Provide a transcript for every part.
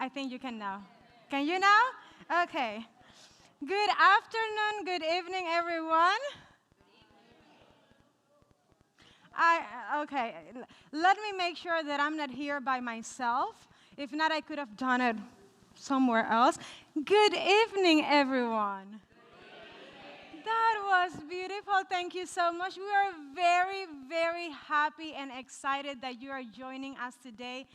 I think you can now. Can you now? Okay. Good afternoon, good evening, everyone. Okay, let me make sure that I'm not here by myself. If not, I could have done it somewhere else. Good evening, everyone. That was beautiful. Thank you so much. We are very, very happy and excited that you are joining us today.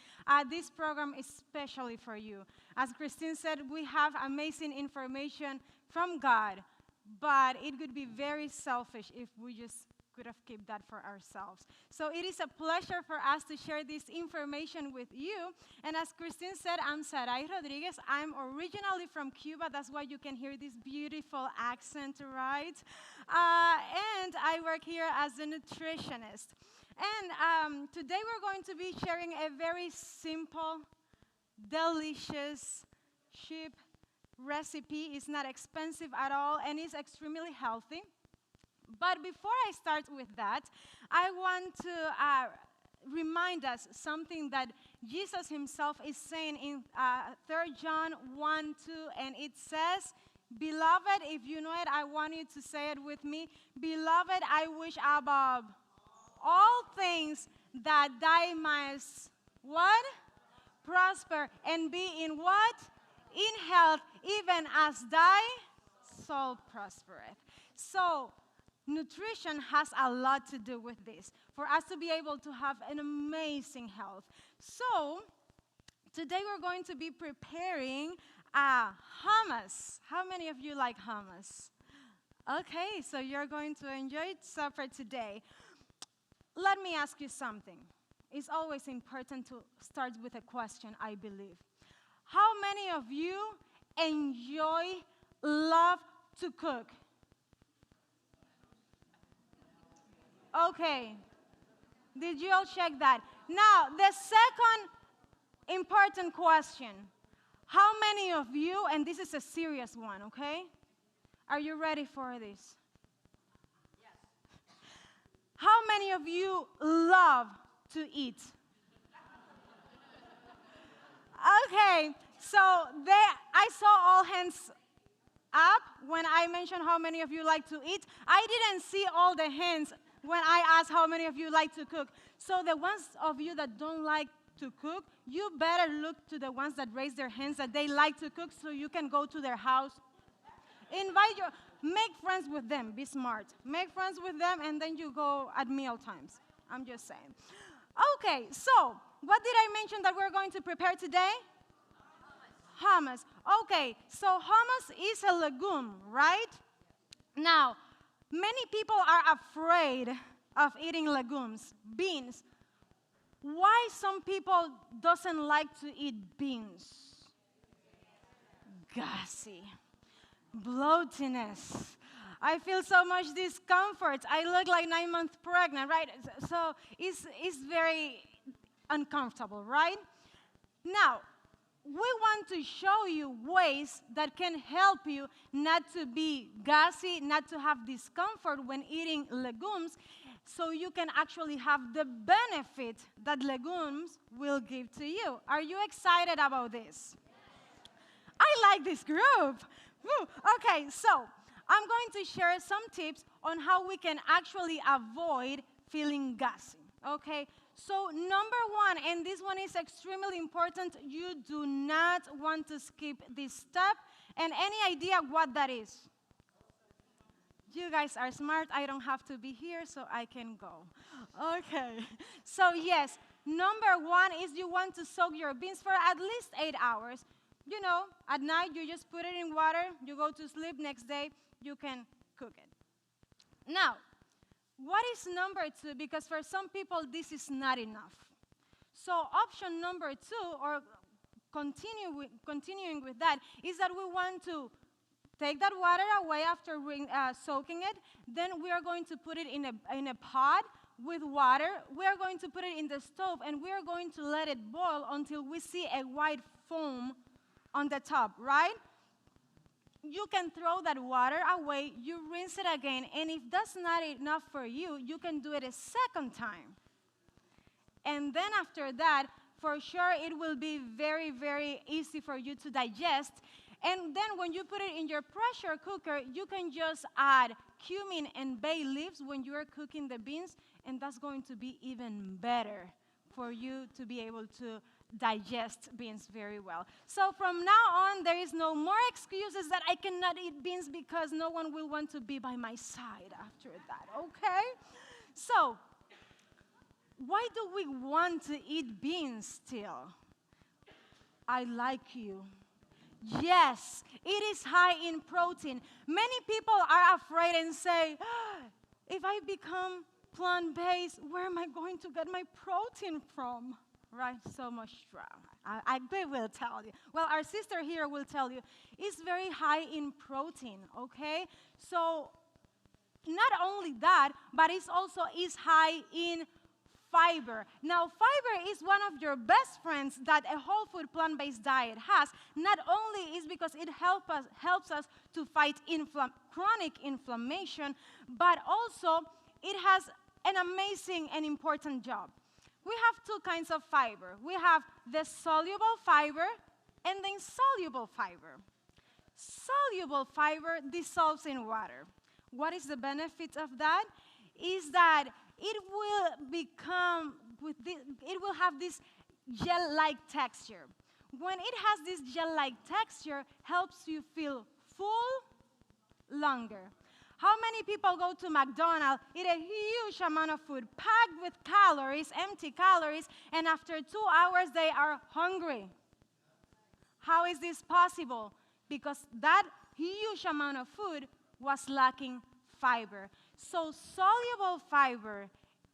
This program is especially for you. As Christine said, we have amazing information from God, but it would be very selfish if we just could have kept that for ourselves. So it is a pleasure for us to share this information with you. And as Christine said, I'm Sarai Rodriguez. I'm originally from Cuba. That's why you can hear this beautiful accent, right? And I work here as a nutritionist. And today we're going to be sharing a very simple, delicious, cheap recipe. It's not expensive at all, and it's extremely healthy. But before I start with that, I want to remind us something that Jesus himself is saying in 3 John 1, 2, and it says, Beloved, if you know it, I want you to say it with me. Beloved, I wish above all things that thou mightest, what? Prosper and be in what? In health, even as thy soul prospereth. So, nutrition has a lot to do with this, for us to be able to have an amazing health. So, today we're going to be preparing hummus. How many of you like hummus? Okay, so you're going to enjoy supper today. Let me ask you something. It's always important to start with a question, I believe. How many of you love to cook? Okay. Did you all check that? Now, the second important question. How many of you, and this is a serious one, okay? Are you ready for this? Yes. How many of you love to eat? Okay, so I saw all hands up when I mentioned how many of you like to eat. I didn't see all the hands when I asked how many of you like to cook. So the ones of you that don't like to cook, you better look to the ones that raise their hands that they like to cook so you can go to their house. Make friends with them, be smart. Make friends with them and then you go at meal times. I'm just saying. Okay, so what did I mention that we're going to prepare today? Hummus. Okay, so hummus is a legume, right? Now, many people are afraid of eating legumes, beans. Why some people doesn't like to eat beans? Gassy, bloatiness. I feel so much discomfort. I look like 9 months pregnant, right? So it's very uncomfortable, right? Now, we want to show you ways that can help you not to be gassy, not to have discomfort when eating legumes, so you can actually have the benefit that legumes will give to you. Are you excited about this? I like this group. Woo. Okay, so I'm going to share some tips on how we can actually avoid feeling gassy, okay? So number one, and this one is extremely important, you do not want to skip this step. And any idea what that is? You guys are smart. I don't have to be here, so I can go. Okay. So yes, number one is you want to soak your beans for at least 8 hours. You know, at night you just put it in water, you go to sleep, next day you can cook it. Now, what is number two? Because for some people, this is not enough. So option number two, or continuing with that, is that we want to take that water away after soaking it. Then we are going to put it in a pot with water. We are going to put it in the stove, and we are going to let it boil until we see a white foam on the top, right? You can throw that water away, you rinse it again, and if that's not enough for you, you can do it a second time. And then after that, for sure it will be very, very easy for you to digest. And then when you put it in your pressure cooker, you can just add cumin and bay leaves when you are cooking the beans, and that's going to be even better for you to be able to digest beans very well. So from now on, there is no more excuses that I cannot eat beans because no one will want to be by my side after that, okay? So, why do we want to eat beans still? I like you. Yes, it is high in protein. Many people are afraid and say, if I become plant-based, where am I going to get my protein from? Right? So much drama. They will tell you. Well, our sister here will tell you, it's very high in protein, okay? So, not only that, but it's also is high in fiber. Now, fiber is one of your best friends that a whole food plant-based diet has. Not only is because it helps us to fight chronic inflammation, but also it has an amazing and important job. We have two kinds of fiber. We have the soluble fiber and the insoluble fiber. Soluble fiber dissolves in water. What is the benefit of that? Is that it will have this gel-like texture. When it has this gel-like texture, helps you feel full longer. How many people go to McDonald's, eat a huge amount of food, packed with calories, empty calories, and after 2 hours they are hungry? How is this possible? Because that huge amount of food was lacking fiber. So soluble fiber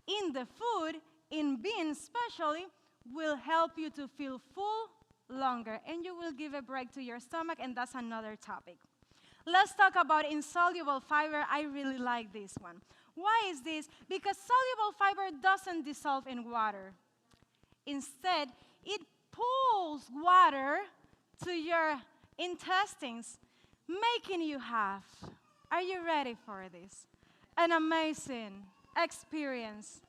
in the food, in beans especially, will help you to feel full longer, and you will give a break to your stomach, and that's another topic. Let's talk about insoluble fiber. I really like this one. Why is this? Because soluble fiber doesn't dissolve in water. Instead, it pulls water to your intestines, making you have, are you ready for this? An amazing experience.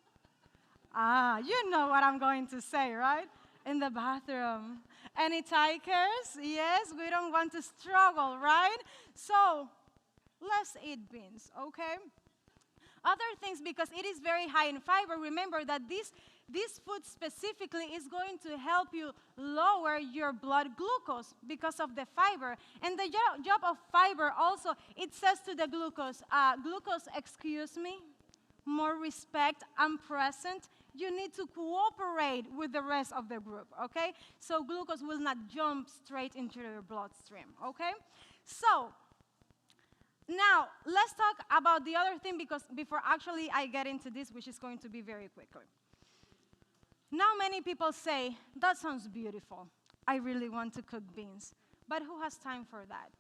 You know what I'm going to say, right? In the bathroom. Any takers? Yes, we don't want to struggle, right? So, let's eat beans, okay? Other things, because it is very high in fiber, remember that this food specifically is going to help you lower your blood glucose because of the fiber. And the job of fiber also, it says to the glucose, excuse me, more respect, I'm present. You need to cooperate with the rest of the group, okay? So glucose will not jump straight into your bloodstream, okay? So, now, let's talk about the other thing, because before actually I get into this, which is going to be very quickly. Now many people say, that sounds beautiful. I really want to cook beans. But who has time for that?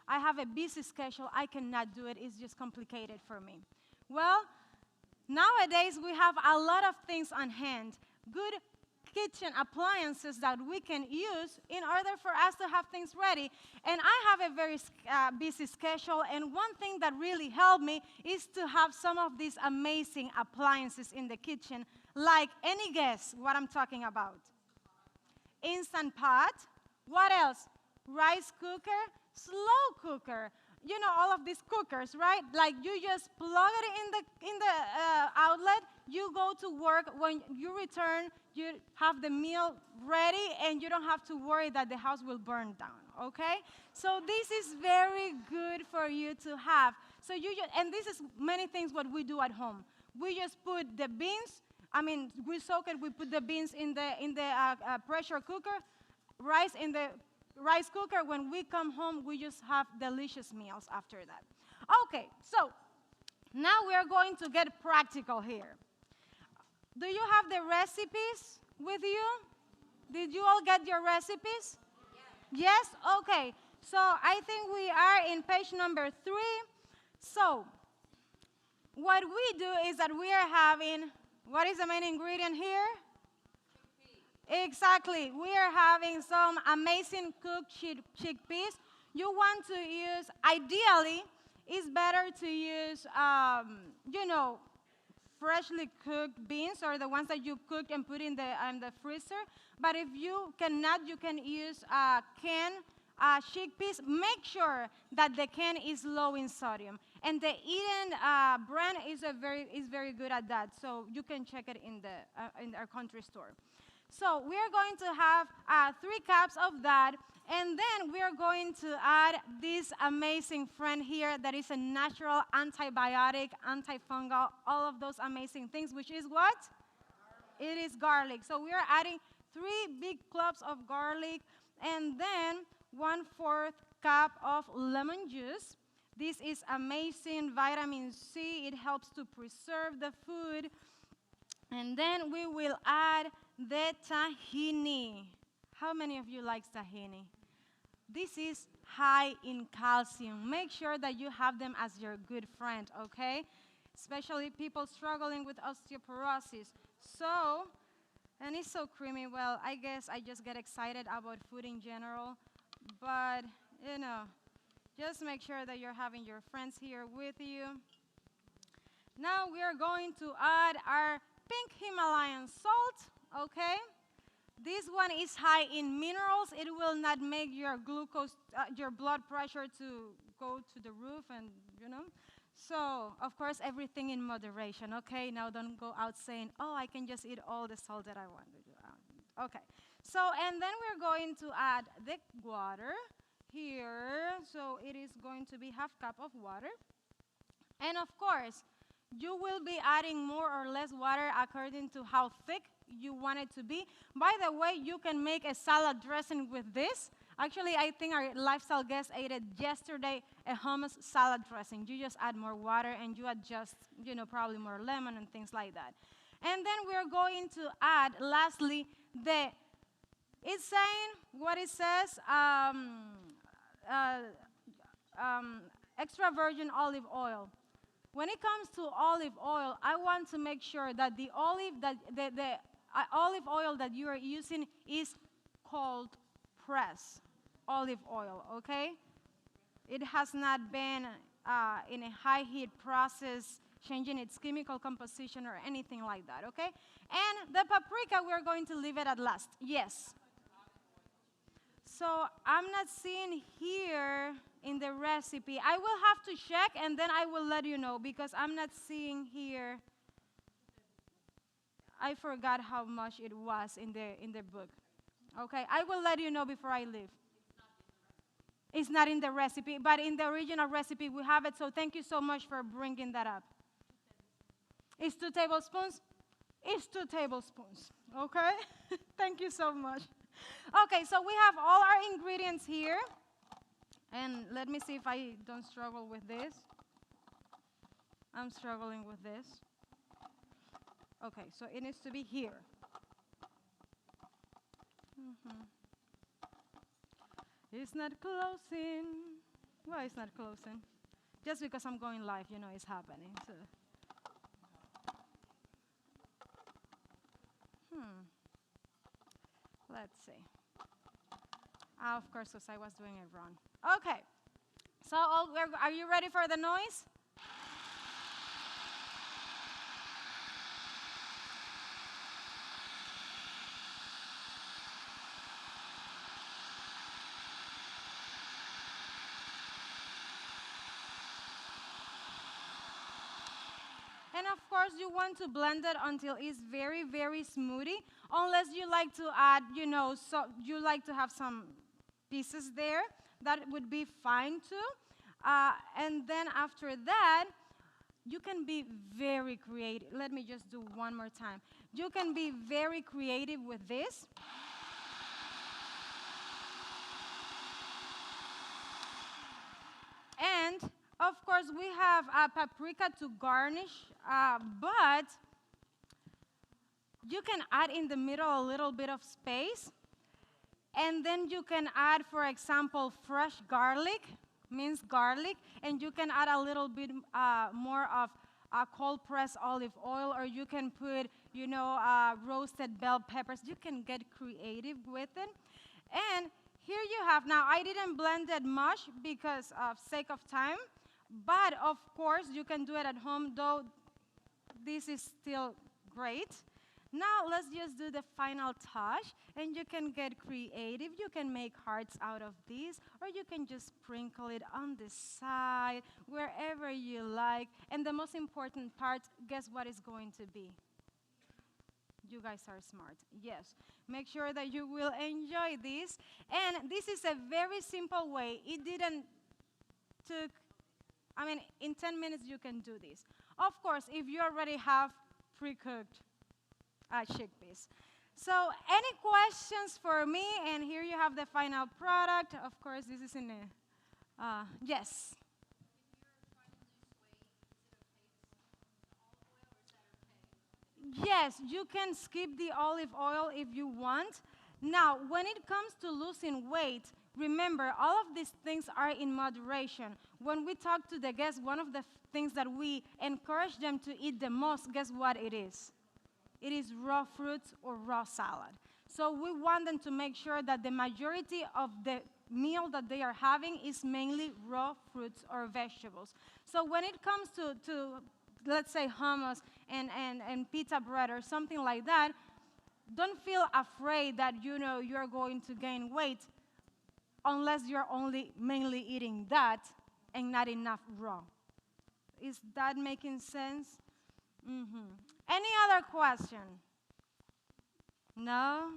I have a busy schedule. I cannot do it. It's just complicated for me. Well, nowadays we have a lot of things on hand. Good kitchen appliances that we can use in order for us to have things ready. And I have a very busy schedule, and one thing that really helped me is to have some of these amazing appliances in the kitchen, like, any guess what I'm talking about? Instant pot. What else? Rice cooker, slow cooker. You know, all of these cookers, right? Like, you just plug it in the outlet, you go to work, when you return, you have the meal ready, and you don't have to worry that the house will burn down, okay? So this is very good for you to have. So and this is many things what we do at home. We just put the beans, we soak it, we put the beans in the pressure cooker, rice in the rice cooker. When we come home, we just have delicious meals after that. Okay, so now we are going to get practical here. Do you have the recipes with you? Did you all get your recipes? Yes? Okay. So I think we are in page number 3. So what we do is that we are having, what is the main ingredient here? Exactly. We are having some amazing cooked chickpeas. You want to use, ideally, it's better to use, freshly cooked beans or the ones that you cooked and put in the freezer. But if you cannot, you can use canned chickpeas. Make sure that the can is low in sodium. And the Eden brand is very good at that. So you can check it in our country store. So we're going to have 3 cups of that, and then we're going to add this amazing friend here that is a natural antibiotic, antifungal, all of those amazing things, which is what? It is garlic. So we are adding 3 big cloves of garlic, and then 1/4 cup of lemon juice. This is amazing vitamin C. It helps to preserve the food. And then we will add the tahini. How many of you like tahini? This is high in calcium. Make sure that you have them as your good friend, okay? Especially people struggling with osteoporosis. So, and it's so creamy. Well, I guess I just get excited about food in general. But, you know, just make sure that you're having your friends here with you. Now we are going to add our pink Himalayan salt, okay? This one is high in minerals. It will not make your glucose, your blood pressure to go to the roof and, you know. So, of course, everything in moderation, okay? Now don't go out saying, oh, I can just eat all the salt that I want to do. Okay. So, and then we're going to add the water here. So it is going to be 1/2 cup of water. And of course, you will be adding more or less water according to how thick you want it to be. By the way, you can make a salad dressing with this. Actually, I think our lifestyle guest ate it yesterday, a hummus salad dressing. You just add more water and you adjust, you know, probably more lemon and things like that. And then we're going to add, lastly, it's saying what it says, extra virgin olive oil. When it comes to olive oil, I want to make sure that the olive oil that you are using is cold pressed olive oil, okay? It has not been in a high heat process, changing its chemical composition or anything like that, okay? And the paprika, we're going to leave it at last. Yes. So I'm not seeing here in the recipe. I will have to check and then I will let you know because I'm not seeing here. I forgot how much it was in the book. Okay, I will let you know before I leave. It's not in the recipe, but in the original recipe we have it, so thank you so much for bringing that up. It's 2 tablespoons? It's 2 tablespoons, okay? Thank you so much. Okay, so we have all our ingredients here. And let me see if I don't struggle with this. I'm struggling with this. Okay, so it needs to be here. It's not closing. Why it's not closing? Just because I'm going live, you know it's happening. So. Let's see. Of course, because I was doing it wrong. Okay. So are you ready for the noise? And of course, you want to blend it until it's very, very smoothie. Unless you like to add, you know, so you like to have some pieces there, that would be fine too. And then after that, you can be very creative. Let me just do one more time. You can be very creative with this. And of course, we have paprika to garnish, but you can add in the middle a little bit of space. And then you can add, for example, fresh garlic, minced garlic, and you can add a little bit more of cold-pressed olive oil, or you can put, you know, roasted bell peppers. You can get creative with it. And here you have, now I didn't blend it much because of sake of time, but of course you can do it at home, though this is still great. Now let's just do the final touch, and you can get creative. You can make hearts out of this, or you can just sprinkle it on the side, wherever you like. And the most important part, guess what it's going to be? You guys are smart. Yes. Make sure that you will enjoy this. And this is a very simple way. It didn't took, in 10 minutes you can do this. Of course, if you already have pre-cooked chickpeas. So any questions for me? And here you have the final product. Of course, this is in a, yes. Yes, you can skip the olive oil if you want. Now, when it comes to losing weight, remember, all of these things are in moderation. When we talk to the guests, one of the things that we encourage them to eat the most, guess what it is? It is raw fruits or raw salad. So we want them to make sure that the majority of the meal that they are having is mainly raw fruits or vegetables. So when it comes to let's say hummus and pita bread or something like that, don't feel afraid that you're going to gain weight unless you're only mainly eating that and not enough raw. Is that making sense? Any other question? No?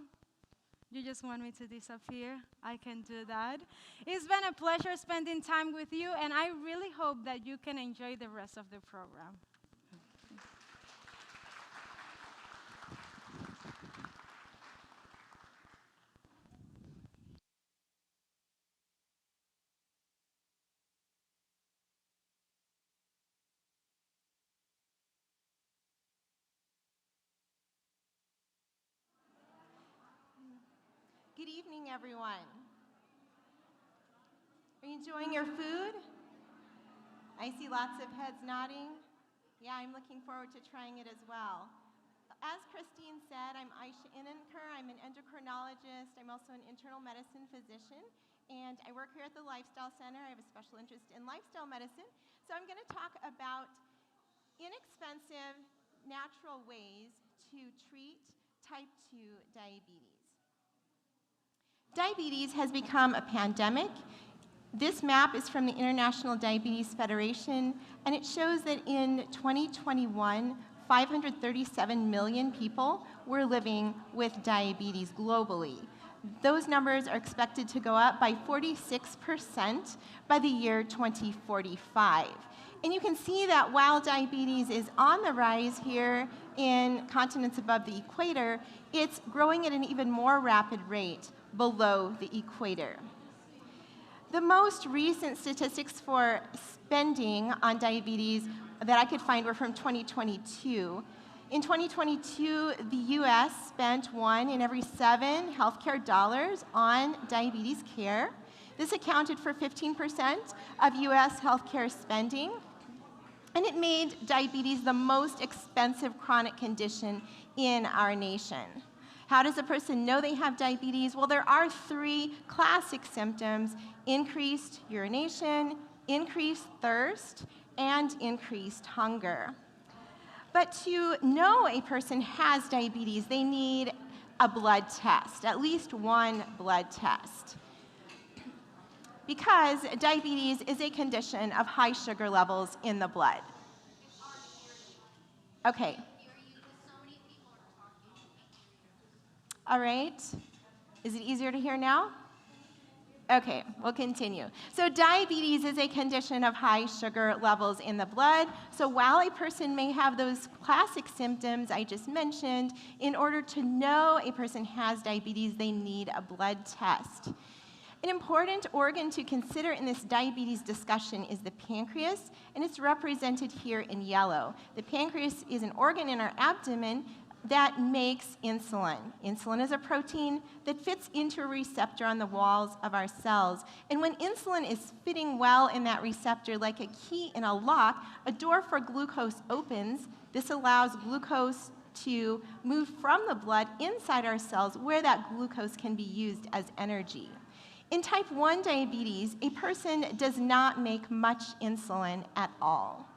You just want me to disappear? I can do that. It's been a pleasure spending time with you, and I really hope that you can enjoy the rest of the program. Good evening, everyone. Are you enjoying your food? I see lots of heads nodding. Yeah, I'm looking forward to trying it as well. As Christine said, I'm Aysha Inankur. I'm an endocrinologist. I'm also an internal medicine physician, and I work here at the Lifestyle Center. I have a special interest in lifestyle medicine. So I'm going to talk about inexpensive, natural ways to treat type 2 diabetes. Diabetes has become a pandemic. This map is from the International Diabetes Federation, and it shows that in 2021, 537 million people were living with diabetes globally. Those numbers are expected to go up by 46% by the year 2045. And you can see that while diabetes is on the rise here in continents above the equator, it's growing at an even more rapid rate below the equator. The most recent statistics for spending on diabetes that I could find were from 2022. In 2022, the US spent 1 in every 7 healthcare dollars on diabetes care. This accounted for 15% of US healthcare spending, and it made diabetes the most expensive chronic condition in our nation. How does a person know they have diabetes? Well, there are 3 classic symptoms: increased urination, increased thirst, and increased hunger. But to know a person has diabetes, they need a blood test, at least one blood test. Because diabetes is a condition of high sugar levels in the blood. Okay. All right. Is it easier to hear now? Okay, we'll continue. So diabetes is a condition of high sugar levels in the blood. So while a person may have those classic symptoms I just mentioned, in order to know a person has diabetes, they need a blood test. An important organ to consider in this diabetes discussion is the pancreas, and it's represented here in yellow. The pancreas is an organ in our abdomen that makes insulin. Insulin is a protein that fits into a receptor on the walls of our cells. And when insulin is fitting well in that receptor, like a key in a lock, a door for glucose opens. This allows glucose to move from the blood inside our cells, where that glucose can be used as energy. In type 1 diabetes, a person does not make much insulin at all.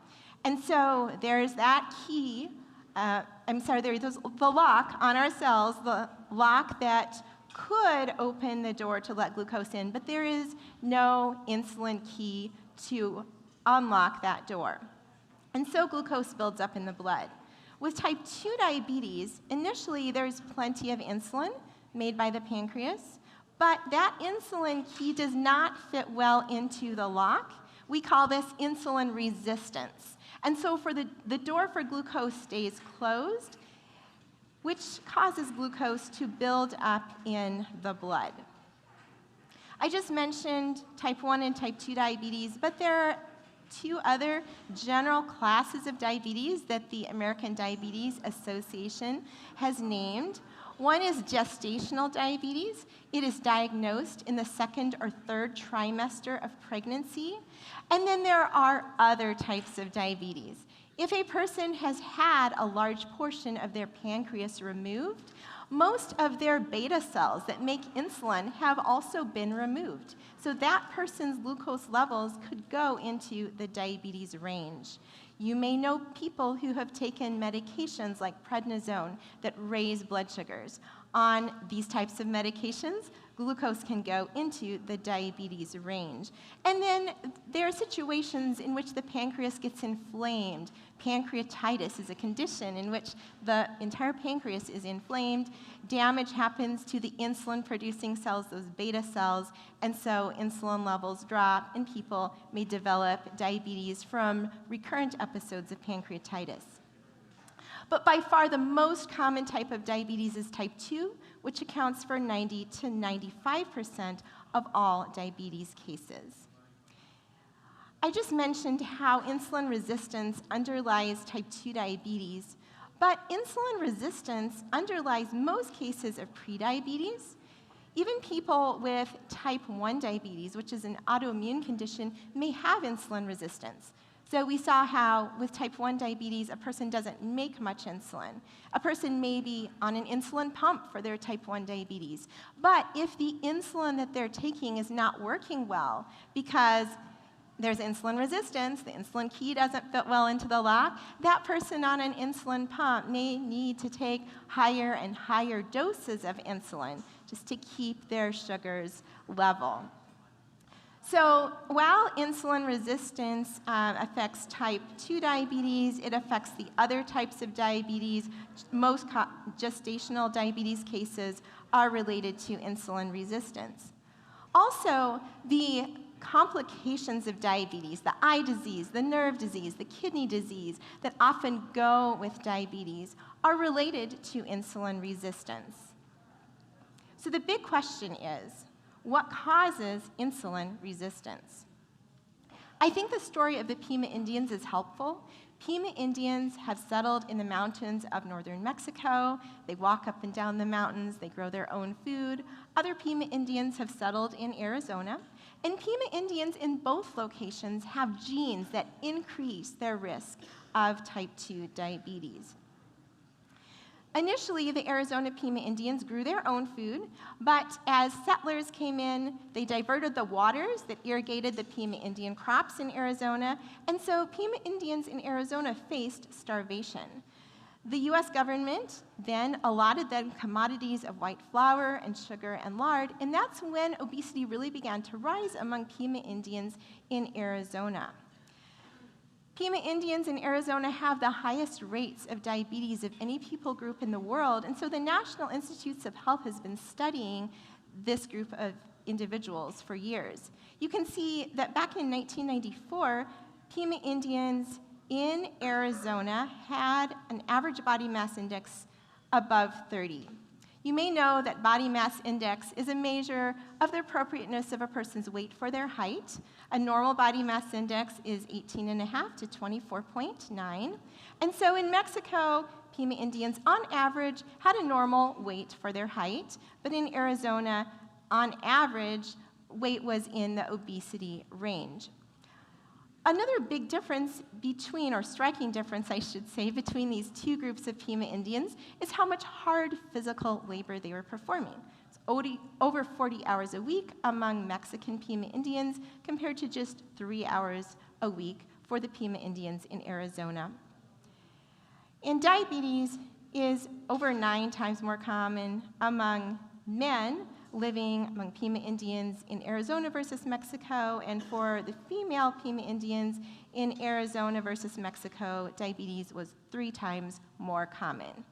And so there's that key, there's the lock on our cells, the lock that could open the door to let glucose in, but there is no insulin key to unlock that door. And so glucose builds up in the blood. With type 2 diabetes, initially there's plenty of insulin made by the pancreas, but that insulin key does not fit well into the lock. We call this insulin resistance. And so the door for glucose stays closed, which causes glucose to build up in the blood. I just mentioned type 1 and type 2 diabetes, but there are two other general classes of diabetes that the American Diabetes Association has named. One is gestational diabetes. It is diagnosed in the second or third trimester of pregnancy. And then there are other types of diabetes. If a person has had a large portion of their pancreas removed, most of their beta cells that make insulin have also been removed. So that person's glucose levels could go into the diabetes range. You may know people who have taken medications like prednisone that raise blood sugars. On these types of medications, glucose can go into the diabetes range. And then there are situations in which the pancreas gets inflamed. Pancreatitis is a condition in which the entire pancreas is inflamed. Damage happens to the insulin-producing cells, those beta cells, and so insulin levels drop, and people may develop diabetes from recurrent episodes of pancreatitis. But by far the most common type of diabetes is type 2, which accounts for 90 to 95% of all diabetes cases. I just mentioned how insulin resistance underlies type 2 diabetes, but insulin resistance underlies most cases of prediabetes. Even people with type 1 diabetes, which is an autoimmune condition, may have insulin resistance. So we saw how with type 1 diabetes, a person doesn't make much insulin. A person may be on an insulin pump for their type 1 diabetes. But if the insulin that they're taking is not working well because there's insulin resistance, the insulin key doesn't fit well into the lock, that person on an insulin pump may need to take higher and higher doses of insulin just to keep their sugars level. So while insulin resistance affects type 2 diabetes, it affects the other types of diabetes. Most gestational diabetes cases are related to insulin resistance. Also, the complications of diabetes, the eye disease, the nerve disease, the kidney disease that often go with diabetes are related to insulin resistance. So the big question is, what causes insulin resistance? I think the story of the Pima Indians is helpful. Pima Indians have settled in the mountains of northern Mexico. They walk up and down the mountains. They grow their own food. Other Pima Indians have settled in Arizona. And Pima Indians in both locations have genes that increase their risk of type 2 diabetes. Initially, the Arizona Pima Indians grew their own food, but as settlers came in, they diverted the waters that irrigated the Pima Indian crops in Arizona, and so Pima Indians in Arizona faced starvation. The US government then allotted them commodities of white flour and sugar and lard, and that's when obesity really began to rise among Pima Indians in Arizona. Pima Indians in Arizona have the highest rates of diabetes of any people group in the world, and so the National Institutes of Health has been studying this group of individuals for years. You can see that back in 1994, Pima Indians in Arizona had an average body mass index above 30. You may know that body mass index is a measure of the appropriateness of a person's weight for their height. A normal body mass index is 18.5 to 24.9. And so in Mexico, Pima Indians on average had a normal weight for their height, but in Arizona, on average, weight was in the obesity range. Another big difference between, or striking difference, I should say, between these two groups of Pima Indians is how much hard physical labor they were performing. It's over 40 hours a week among Mexican Pima Indians compared to just 3 hours a week for the Pima Indians in Arizona. And diabetes is over 9 times more common among men living among Pima Indians in Arizona versus Mexico, and for the female Pima Indians in Arizona versus Mexico, diabetes was 3 times more common.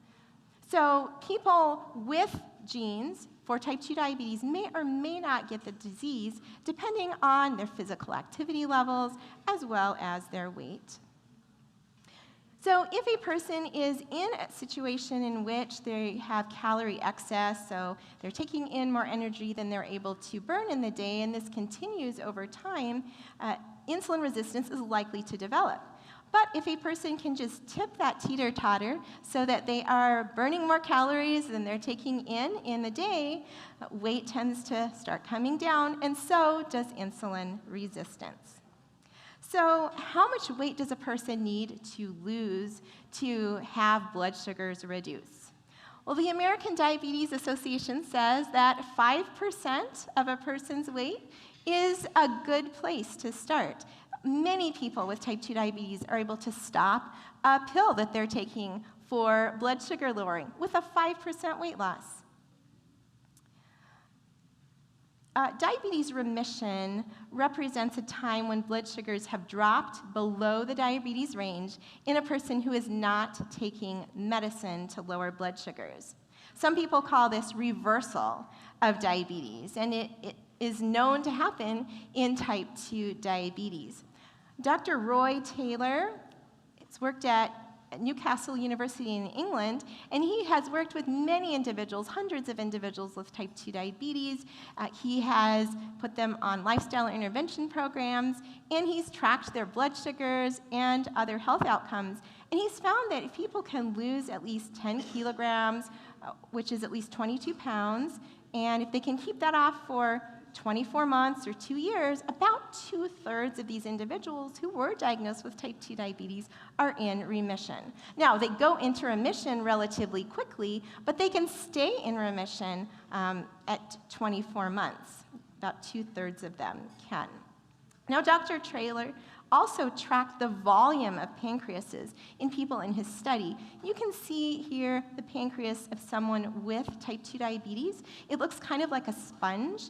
So people with genes for type 2 diabetes may or may not get the disease depending on their physical activity levels as well as their weight. So if a person is in a situation in which they have calorie excess, so they're taking in more energy than they're able to burn in the day, and this continues over time, insulin resistance is likely to develop. But if a person can just tip that teeter-totter so that they are burning more calories than they're taking in the day, weight tends to start coming down, and so does insulin resistance. So how much weight does a person need to lose to have blood sugars reduce? Well, the American Diabetes Association says that 5% of a person's weight is a good place to start. Many people with type 2 diabetes are able to stop a pill that they're taking for blood sugar lowering with a 5% weight loss. Diabetes remission represents a time when blood sugars have dropped below the diabetes range in a person who is not taking medicine to lower blood sugars. Some people call this reversal of diabetes, and it is known to happen in type 2 diabetes. Dr. Roy Taylor has worked at Newcastle University in England, and he has worked with many individuals, hundreds of individuals with type 2 diabetes. He has put them on lifestyle intervention programs, and he's tracked their blood sugars and other health outcomes. And he's found that if people can lose at least 10 kilograms, which is at least 22 pounds, and if they can keep that off for 24 months or 2 years, about 2/3 of these individuals who were diagnosed with type 2 diabetes are in remission. Now, they go into remission relatively quickly, but they can stay in remission at 24 months. About 2/3 of them can. Now, Dr. Taylor also tracked the volume of pancreases in people in his study. You can see here the pancreas of someone with type 2 diabetes. It looks kind of like a sponge.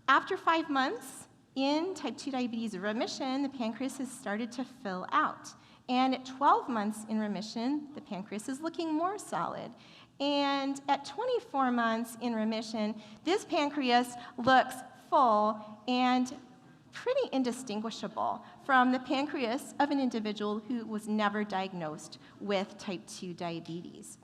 After 5 months in type 2 diabetes remission, the pancreas has started to fill out. And at 12 months in remission, the pancreas is looking more solid. And at 24 months in remission, this pancreas looks full and pretty indistinguishable from the pancreas of an individual who was never diagnosed with type 2 diabetes.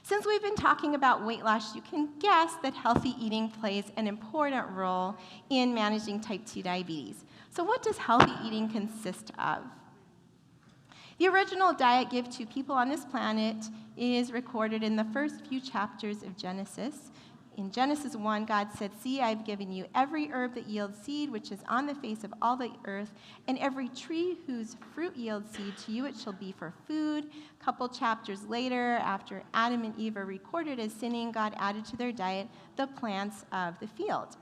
Since we've been talking about weight loss, you can guess that healthy eating plays an important role in managing type 2 diabetes. So what does healthy eating consist of? The original diet given to people on this planet is recorded in the first few chapters of Genesis. In Genesis 1, God said, "See, I've given you every herb that yields seed, which is on the face of all the earth, and every tree whose fruit yields seed, to you it shall be for food." A couple chapters later, after Adam and Eve are recorded as sinning, God added to their diet the plants of the field.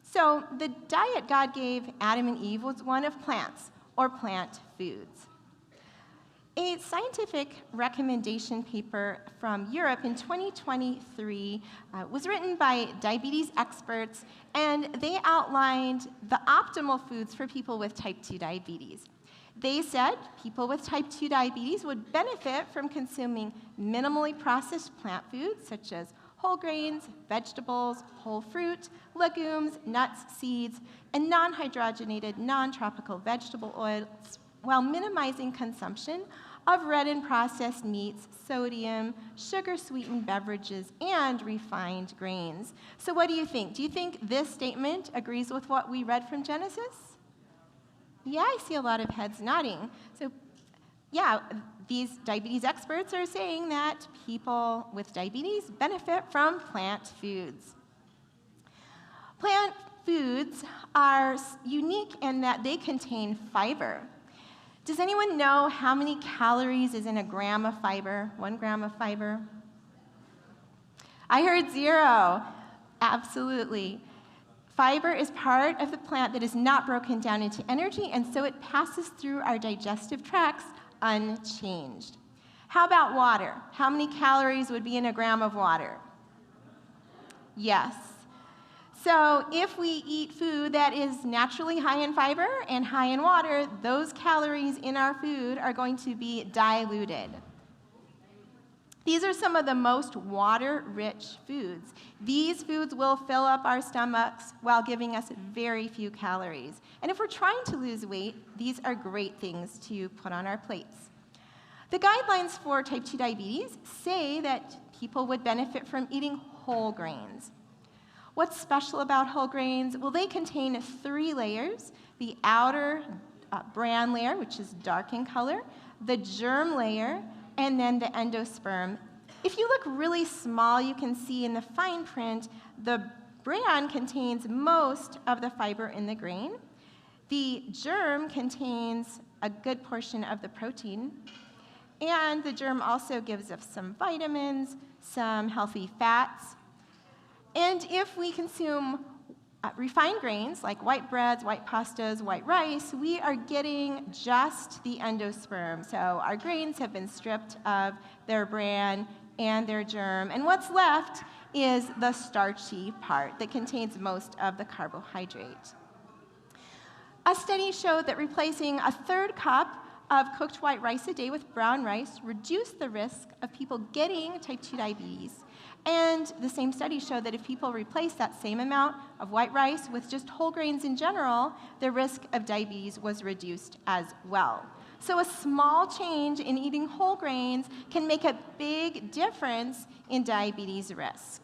So the diet God gave Adam and Eve was one of plants, or plant foods. A scientific recommendation paper from Europe in 2023 was written by diabetes experts, and they outlined the optimal foods for people with type 2 diabetes. They said people with type 2 diabetes would benefit from consuming minimally processed plant foods such as whole grains, vegetables, whole fruit, legumes, nuts, seeds, and non-hydrogenated, non-tropical vegetable oils, while minimizing consumption of red and processed meats, sodium, sugar-sweetened beverages, and refined grains. So what do you think? Do you think this statement agrees with what we read from Genesis? Yeah, I see a lot of heads nodding. So yeah, these diabetes experts are saying that people with diabetes benefit from plant foods. Plant foods are unique in that they contain fiber. Does anyone know how many calories is in a gram of fiber, 1 gram of fiber? I heard 0. Absolutely. Fiber is part of the plant that is not broken down into energy, and so it passes through our digestive tracts unchanged. How about water? How many calories would be in a gram of water? Yes. So if we eat food that is naturally high in fiber and high in water, those calories in our food are going to be diluted. These are some of the most water-rich foods. These foods will fill up our stomachs while giving us very few calories. And if we're trying to lose weight, these are great things to put on our plates. The guidelines for type 2 diabetes say that people would benefit from eating whole grains. What's special about whole grains? Well, they contain 3 layers: the outer bran layer, which is dark in color, the germ layer, and then the endosperm. If you look really small, you can see in the fine print, the bran contains most of the fiber in the grain. The germ contains a good portion of the protein. And the germ also gives us some vitamins, some healthy fats. And if we consume refined grains like white breads, white pastas, white rice, we are getting just the endosperm. So our grains have been stripped of their bran and their germ, and what's left is the starchy part that contains most of the carbohydrate. A study showed that replacing a 1/3 cup of cooked white rice a day with brown rice reduced the risk of people getting type 2 diabetes. And the same study showed that if people replaced that same amount of white rice with just whole grains in general, the risk of diabetes was reduced as well. So a small change in eating whole grains can make a big difference in diabetes risk.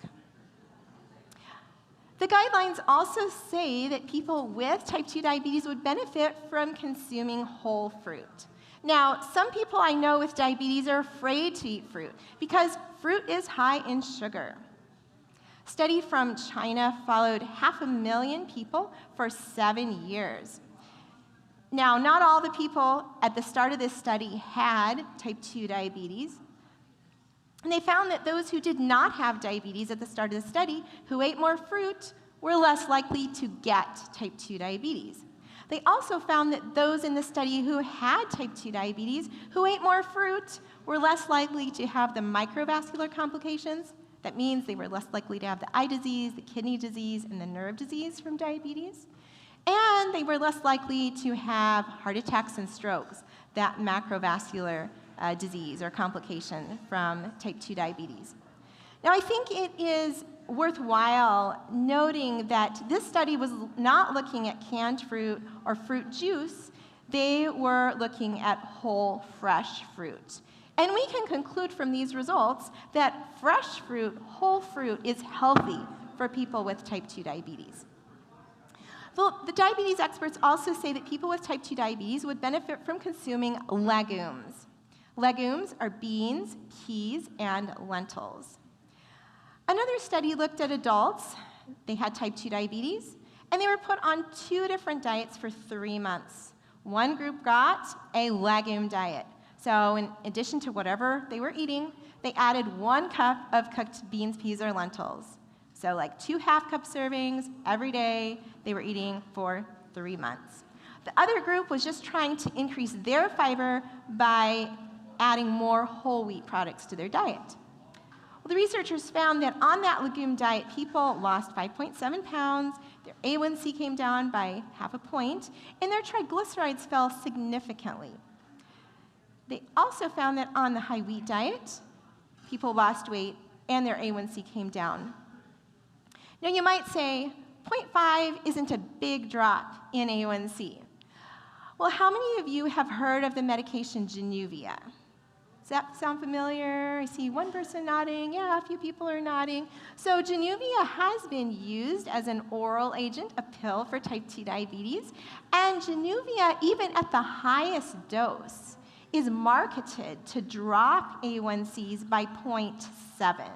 The guidelines also say that people with type 2 diabetes would benefit from consuming whole fruit. Now, some people I know with diabetes are afraid to eat fruit because fruit is high in sugar. A study from China followed 500,000 people for 7 years. Now, not all the people at the start of this study had type 2 diabetes. And they found that those who did not have diabetes at the start of the study, who ate more fruit, were less likely to get type 2 diabetes. They also found that those in the study who had type 2 diabetes, who ate more fruit, were less likely to have the microvascular complications. That means they were less likely to have the eye disease, the kidney disease, and the nerve disease from diabetes. And they were less likely to have heart attacks and strokes, that macrovascular disease or complication from type 2 diabetes. Now, I think it is worthwhile noting that this study was not looking at canned fruit or fruit juice. They were looking at whole, fresh fruit. And we can conclude from these results that fresh fruit, whole fruit, is healthy for people with type 2 diabetes. The diabetes experts also say that people with type 2 diabetes would benefit from consuming legumes. Legumes are beans, peas, and lentils. Another study looked at adults. They had type 2 diabetes, and they were put on 2 different diets for 3 months. One group got a legume diet. So in addition to whatever they were eating, they added 1 cup of cooked beans, peas, or lentils. So like 2 half-cup servings every day they were eating for 3 months. The other group was just trying to increase their fiber by adding more whole wheat products to their diet. Well, the researchers found that on that legume diet, people lost 5.7 pounds, their A1C came down by 0.5 point, and their triglycerides fell significantly. They also found that on the high wheat diet, people lost weight and their A1C came down. Now, you might say, 0.5 isn't a big drop in A1C. Well, how many of you have heard of the medication Januvia? Does that sound familiar? I see one person nodding. Yeah, a few people are nodding. So Januvia has been used as an oral agent, a pill for type 2 diabetes. And Januvia, even at the highest dose, is marketed to drop A1Cs by 0.7.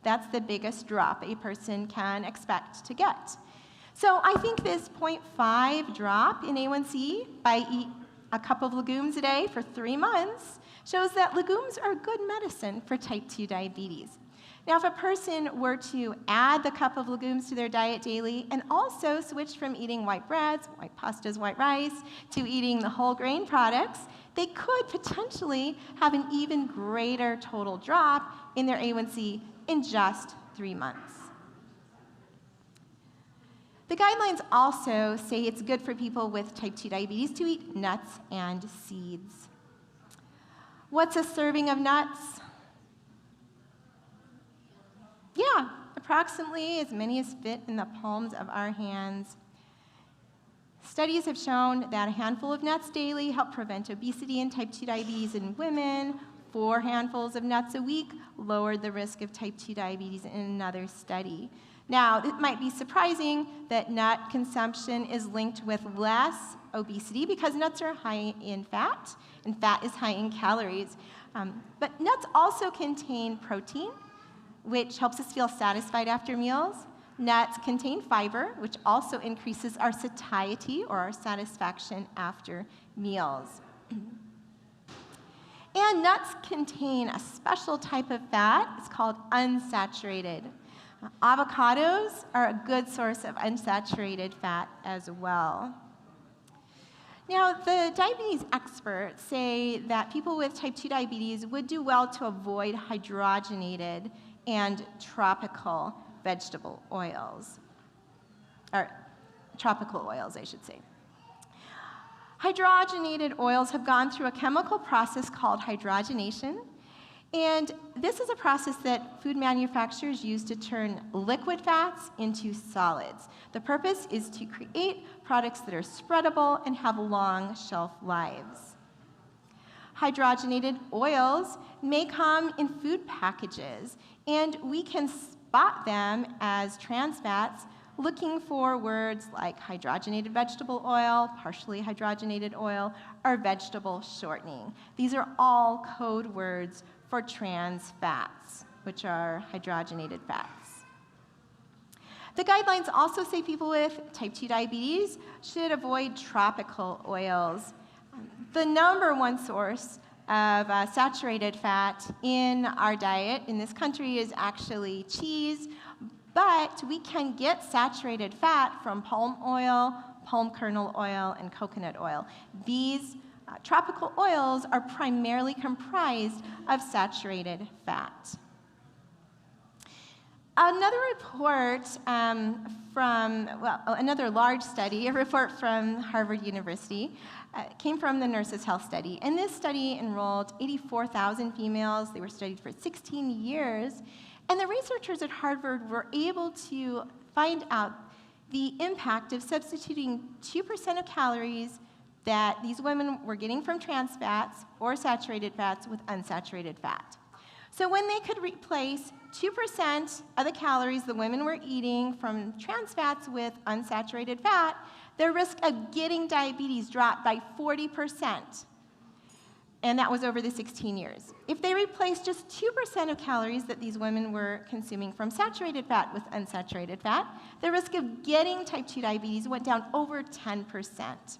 That's the biggest drop a person can expect to get. So I think this 0.5 drop in A1C by eat a cup of legumes a day for 3 months shows that legumes are good medicine for type 2 diabetes. Now, if a person were to add the cup of legumes to their diet daily and also switch from eating white breads, white pastas, white rice, to eating the whole grain products, they could potentially have an even greater total drop in their A1C in just 3 months. The guidelines also say it's good for people with type 2 diabetes to eat nuts and seeds. What's a serving of nuts? Yeah, approximately as many as fit in the palms of our hands. Studies have shown that a handful of nuts daily help prevent obesity and type 2 diabetes in women. 4 handfuls of nuts a week lowered the risk of type 2 diabetes in another study. Now, it might be surprising that nut consumption is linked with less obesity because nuts are high in fat, and fat is high in calories. But nuts also contain protein, which helps us feel satisfied after meals. Nuts contain fiber, which also increases our satiety or our satisfaction after meals. And nuts contain a special type of fat. It's called unsaturated. Avocados are a good source of unsaturated fat as well. Now, the diabetes experts say that people with type 2 diabetes would do well to avoid hydrogenated and tropical vegetable oils, or tropical oils, I should say. Hydrogenated oils have gone through a chemical process called hydrogenation, and this is a process that food manufacturers use to turn liquid fats into solids. The purpose is to create products that are spreadable and have long shelf lives. Hydrogenated oils may come in food packages, and we can spot them as trans fats looking for words like hydrogenated vegetable oil, partially hydrogenated oil, or vegetable shortening. These are all code words for trans fats, which are hydrogenated fats. The guidelines also say people with type 2 diabetes should avoid tropical oils. The number one source of saturated fat in our diet in this country is actually cheese, but we can get saturated fat from palm oil, palm kernel oil, and coconut oil. These tropical oils are primarily comprised of saturated fat. Another report another large study, a report from Harvard University, came from the Nurses' Health Study. And this study enrolled 84,000 females. They were studied for 16 years. And the researchers at Harvard were able to find out the impact of substituting 2% of calories that these women were getting from trans fats or saturated fats with unsaturated fat. So when they could replace 2% of the calories the women were eating from trans fats with unsaturated fat, their risk of getting diabetes dropped by 40%. And that was over the 16 years. If they replaced just 2% of calories that these women were consuming from saturated fat with unsaturated fat, the risk of getting type 2 diabetes went down over 10%.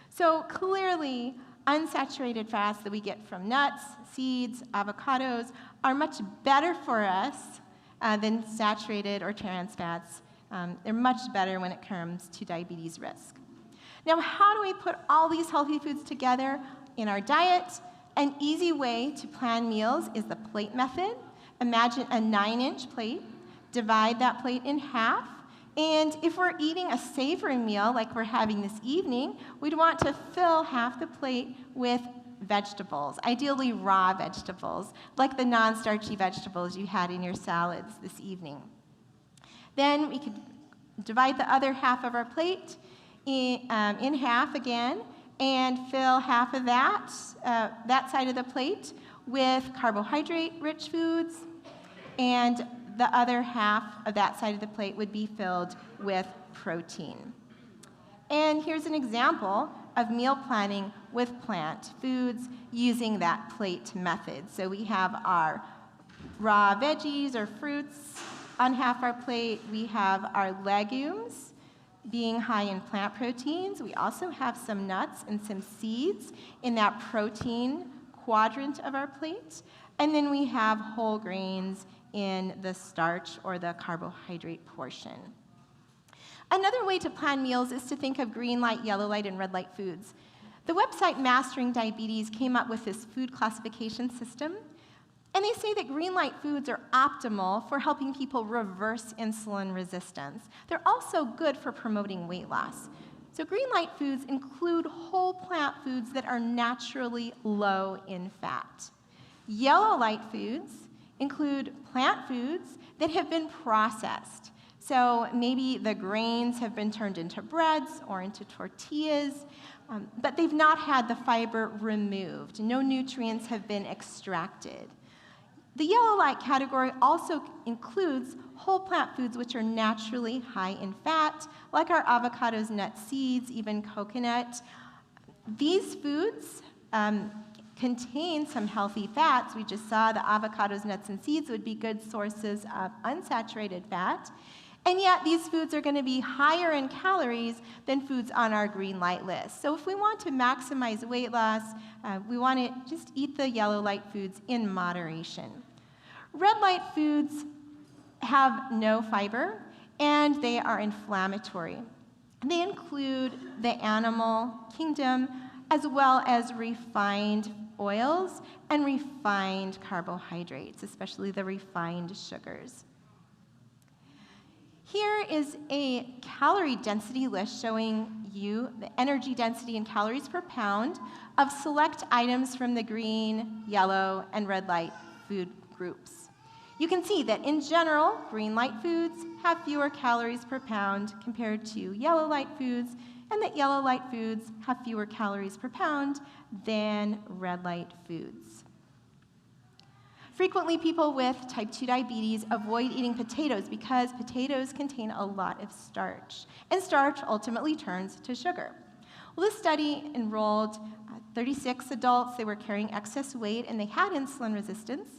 So clearly, unsaturated fats that we get from nuts, seeds, avocados are much better for us than saturated or trans fats. They're much better when it comes to diabetes risk. Now, how do we put all these healthy foods together in our diet? An easy way to plan meals is the plate method. Imagine a 9-inch plate. Divide that plate in half. And if we're eating a savory meal like we're having this evening, we'd want to fill half the plate with vegetables, ideally raw vegetables, like the non-starchy vegetables you had in your salads this evening. Then we could divide the other half of our plate in half again and fill half of that side of the plate with carbohydrate-rich foods, and the other half of that side of the plate would be filled with protein. And here's an example of meal planning with plant foods using that plate method. So we have our raw veggies or fruits on half our plate. We have our legumes being high in plant proteins. We also have some nuts and some seeds in that protein quadrant of our plate. And then we have whole grains in the starch or the carbohydrate portion. Another way to plan meals is to think of green light, yellow light, and red light foods. The website Mastering Diabetes came up with this food classification system, and they say that green light foods are optimal for helping people reverse insulin resistance. They're also good for promoting weight loss. So green light foods include whole plant foods that are naturally low in fat. Yellow light foods include plant foods that have been processed. So maybe the grains have been turned into breads or into tortillas, but they've not had the fiber removed. No nutrients have been extracted. The yellow light category also includes whole plant foods which are naturally high in fat, like our avocados, nuts, seeds, even coconut. These foods contain some healthy fats. We just saw the avocados, nuts, and seeds would be good sources of unsaturated fat. And yet, these foods are going to be higher in calories than foods on our green light list. So if we want to maximize weight loss, we want to just eat the yellow light foods in moderation. Red light foods have no fiber, and they are inflammatory. They include the animal kingdom, as well as refined oils and refined carbohydrates, especially the refined sugars. Here is a calorie density list showing you the energy density in calories per pound of select items from the green, yellow, and red light food groups. You can see that in general, green light foods have fewer calories per pound compared to yellow light foods, and that yellow light foods have fewer calories per pound than red light foods. Frequently, people with type 2 diabetes avoid eating potatoes because potatoes contain a lot of starch, and starch ultimately turns to sugar. Well, this study enrolled 36 adults. They were carrying excess weight, and they had insulin resistance,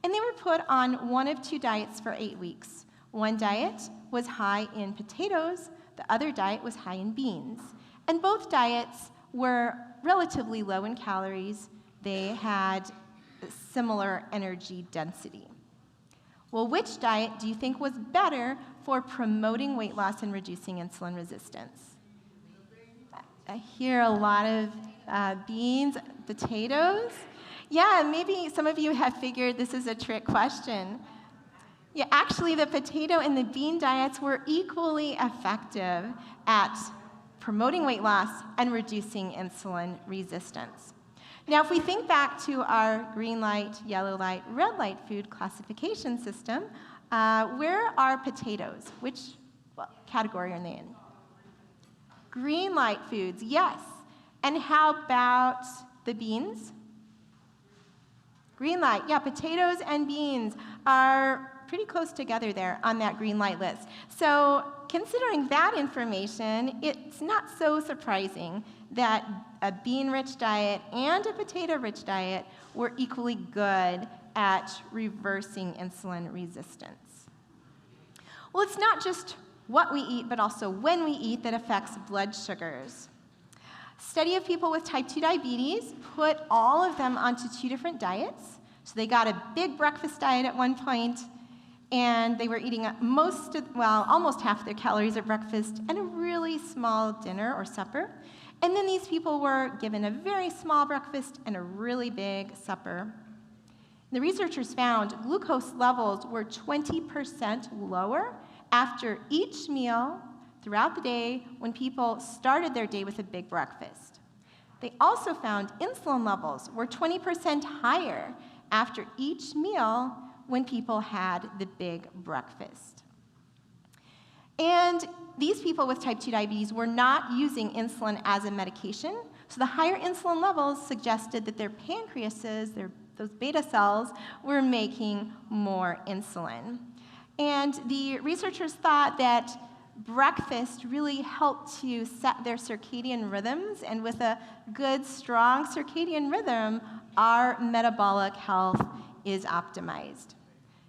and they were put on one of two diets for 8 weeks. One diet was high in potatoes, the other diet was high in beans, and both diets were relatively low in calories. They had similar energy density. Well, which diet do you think was better for promoting weight loss and reducing insulin resistance? I hear a lot of beans, potatoes. Yeah, maybe some of you have figured this is a trick question. Yeah, actually, the potato and the bean diets were equally effective at promoting weight loss and reducing insulin resistance. Now, if we think back to our green light, yellow light, red light food classification system, where are potatoes? Which category are they in? Green light foods, yes. And how about the beans? Green light, yeah, potatoes and beans are pretty close together there on that green light list. So considering that information, it's not so surprising that a bean-rich diet and a potato-rich diet were equally good at reversing insulin resistance. Well, it's not just what we eat, but also when we eat that affects blood sugars. Study of people with type 2 diabetes put all of them onto 2 different diets. So they got a big breakfast diet at one point, and they were eating almost half their calories at breakfast and a really small dinner or supper. And then these people were given a very small breakfast and a really big supper. The researchers found glucose levels were 20% lower after each meal throughout the day when people started their day with a big breakfast. They also found insulin levels were 20% higher after each meal when people had the big breakfast. And these people with type 2 diabetes were not using insulin as a medication, so the higher insulin levels suggested that their pancreases, those beta cells, were making more insulin. And the researchers thought that breakfast really helped to set their circadian rhythms, and with a good, strong circadian rhythm, our metabolic health is optimized.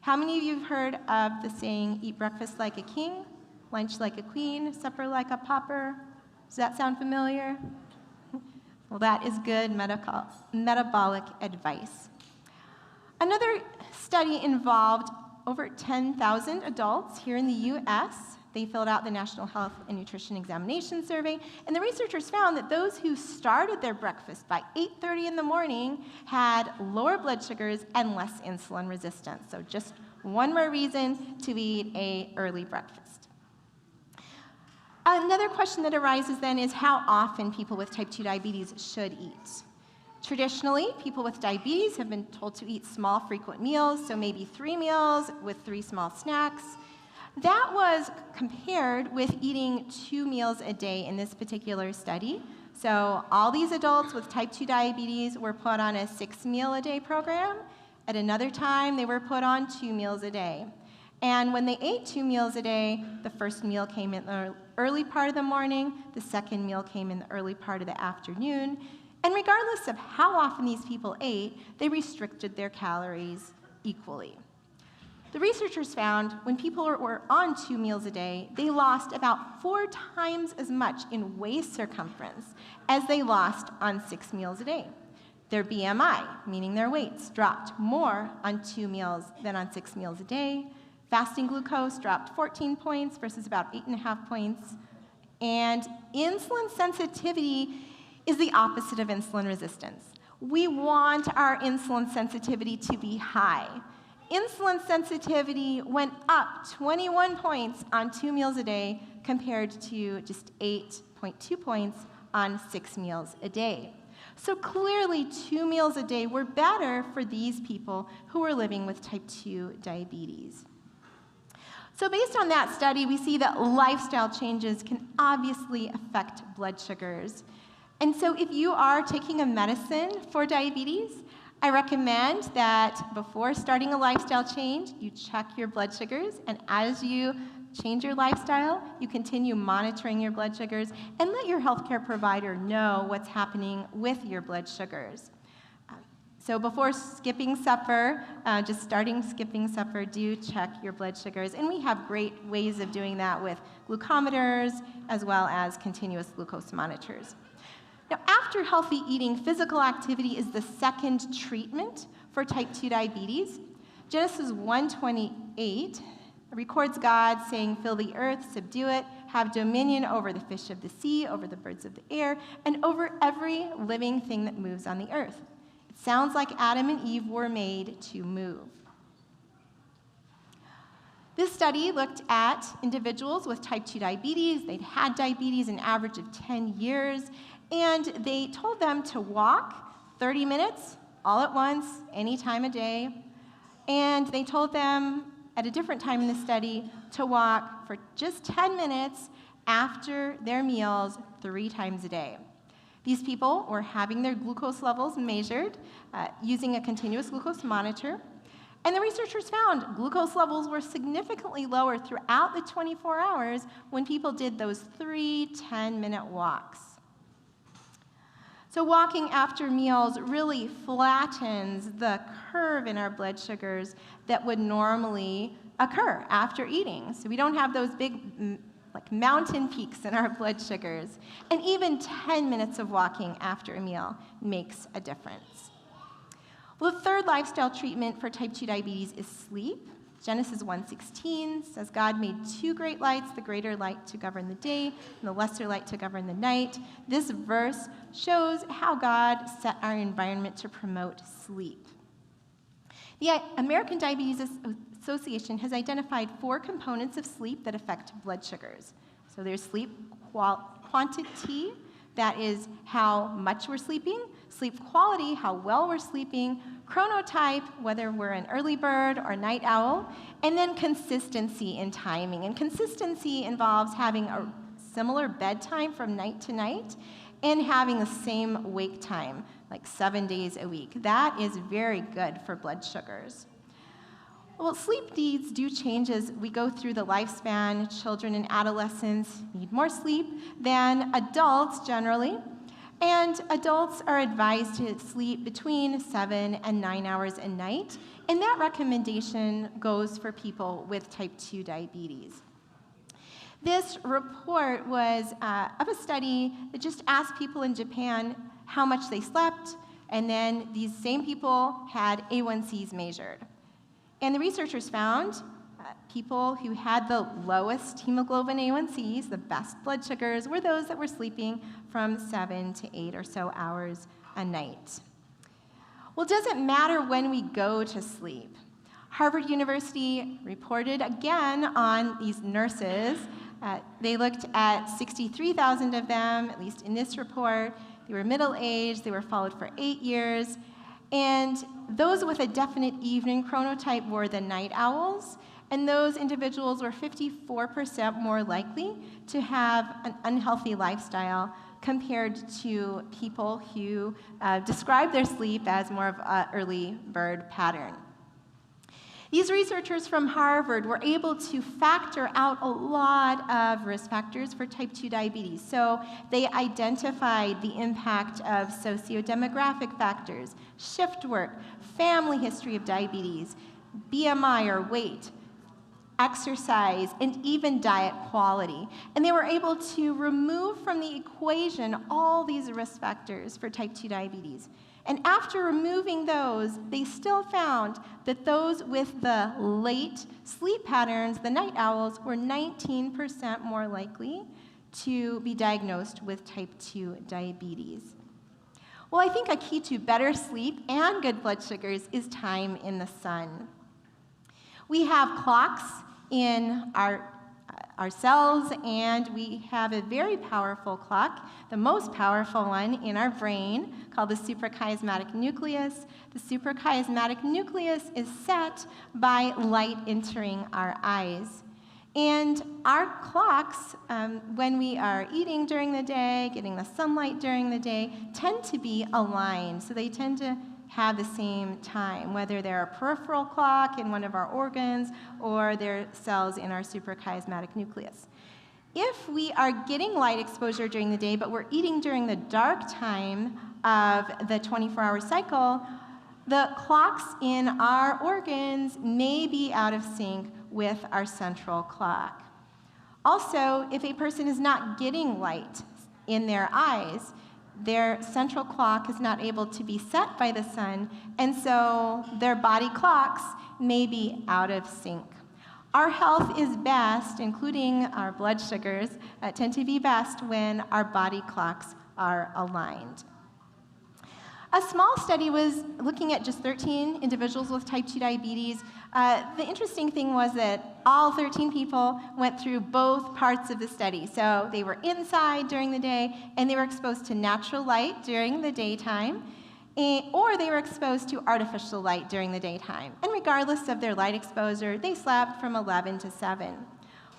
How many of you have heard of the saying, eat breakfast like a king, lunch like a queen, supper like a pauper? Does that sound familiar? Well, that is good metabolic advice. Another study involved over 10,000 adults here in the US. They filled out the National Health and Nutrition Examination Survey, and the researchers found that those who started their breakfast by 8:30 in the morning had lower blood sugars and less insulin resistance. So just one more reason to eat an early breakfast. Another question that arises then is how often people with type 2 diabetes should eat. Traditionally, people with diabetes have been told to eat small, frequent meals, so maybe 3 meals with 3 small snacks. That was compared with eating 2 meals a day in this particular study. So all these adults with type 2 diabetes were put on a 6-meal-a-day program. At another time, they were put on 2 meals a day. And when they ate 2 meals a day, the first meal came in the early part of the morning, the second meal came in the early part of the afternoon. And regardless of how often these people ate, they restricted their calories equally. The researchers found when people were on 2 meals a day, they lost about 4 times as much in waist circumference as they lost on 6 meals a day. Their BMI, meaning their weights, dropped more on 2 meals than on 6 meals a day. Fasting glucose dropped 14 points versus about 8.5 points. And insulin sensitivity is the opposite of insulin resistance. We want our insulin sensitivity to be high. Insulin sensitivity went up 21 points on 2 meals a day compared to just 8.2 points on 6 meals a day. So clearly, 2 meals a day were better for these people who were living with type 2 diabetes. So based on that study, we see that lifestyle changes can obviously affect blood sugars. And so if you are taking a medicine for diabetes, I recommend that before starting a lifestyle change, you check your blood sugars, and as you change your lifestyle, you continue monitoring your blood sugars, and let your healthcare provider know what's happening with your blood sugars. So before skipping supper, just starting skipping supper, do check your blood sugars, and we have great ways of doing that with glucometers as well as continuous glucose monitors. Now, after healthy eating, physical activity is the second treatment for type 2 diabetes. Genesis 1:28 records God saying, "Fill the earth, subdue it, have dominion over the fish of the sea, over the birds of the air, and over every living thing that moves on the earth." It sounds like Adam and Eve were made to move. This study looked at individuals with type 2 diabetes. They'd had diabetes an average of 10 years, and they told them to walk 30 minutes all at once, any time of day. And they told them at a different time in the study to walk for just 10 minutes after their meals 3 times a day. These people were having their glucose levels measured using a continuous glucose monitor. And the researchers found glucose levels were significantly lower throughout the 24 hours when people did those 3 10-minute walks. So walking after meals really flattens the curve in our blood sugars that would normally occur after eating. So we don't have those big like mountain peaks in our blood sugars. And even 10 minutes of walking after a meal makes a difference. Well, the third lifestyle treatment for type 2 diabetes is sleep. Genesis 1:16 says, "God made 2 great lights, the greater light to govern the day, and the lesser light to govern the night." This verse shows how God set our environment to promote sleep. The American Diabetes Association has identified 4 components of sleep that affect blood sugars. So there's sleep quantity, that is how much we're sleeping, sleep quality, how well we're sleeping, chronotype, whether we're an early bird or night owl, and then consistency in timing. And consistency involves having a similar bedtime from night to night and having the same wake time, like 7 days a week. That is very good for blood sugars. Well, sleep needs do change as we go through the lifespan. Children and adolescents need more sleep than adults generally. And adults are advised to sleep between 7 and 9 hours a night. And that recommendation goes for people with type 2 diabetes. This report was of a study that just asked people in Japan how much they slept, and then these same people had A1Cs measured. And the researchers found people who had the lowest hemoglobin A1Cs, the best blood sugars, were those that were sleeping from 7 to 8 or so hours a night. Well, does it matter when we go to sleep? Harvard University reported again on these nurses. They looked at 63,000 of them, at least in this report. They were middle-aged, they were followed for 8 years, and those with a definite evening chronotype were the night owls, and those individuals were 54% more likely to have an unhealthy lifestyle compared to people who describe their sleep as more of an early bird pattern. These researchers from Harvard were able to factor out a lot of risk factors for type 2 diabetes. So they identified the impact of sociodemographic factors, shift work, family history of diabetes, BMI or weight, exercise, and even diet quality. And they were able to remove from the equation all these risk factors for type 2 diabetes. And after removing those, they still found that those with the late sleep patterns, the night owls, were 19% more likely to be diagnosed with type 2 diabetes. Well, I think a key to better sleep and good blood sugars is time in the sun. We have clocks in our cells, and we have a very powerful clock, the most powerful one in our brain, called the suprachiasmatic nucleus. The suprachiasmatic nucleus is set by light entering our eyes. And our clocks, when we are eating during the day, getting the sunlight during the day, tend to be aligned. So they tend to have the same time, whether they're a peripheral clock in one of our organs or they're cells in our suprachiasmatic nucleus. If we are getting light exposure during the day, but we're eating during the dark time of the 24-hour cycle, the clocks in our organs may be out of sync with our central clock. Also, if a person is not getting light in their eyes, their central clock is not able to be set by the sun, and so their body clocks may be out of sync. Our health is best, including our blood sugars, tend to be best when our body clocks are aligned. A small study was looking at just 13 individuals with type 2 diabetes. The interesting thing was that all 13 people went through both parts of the study. So they were inside during the day, and they were exposed to natural light during the daytime, or they were exposed to artificial light during the daytime. And regardless of their light exposure, they slept from 11 to 7.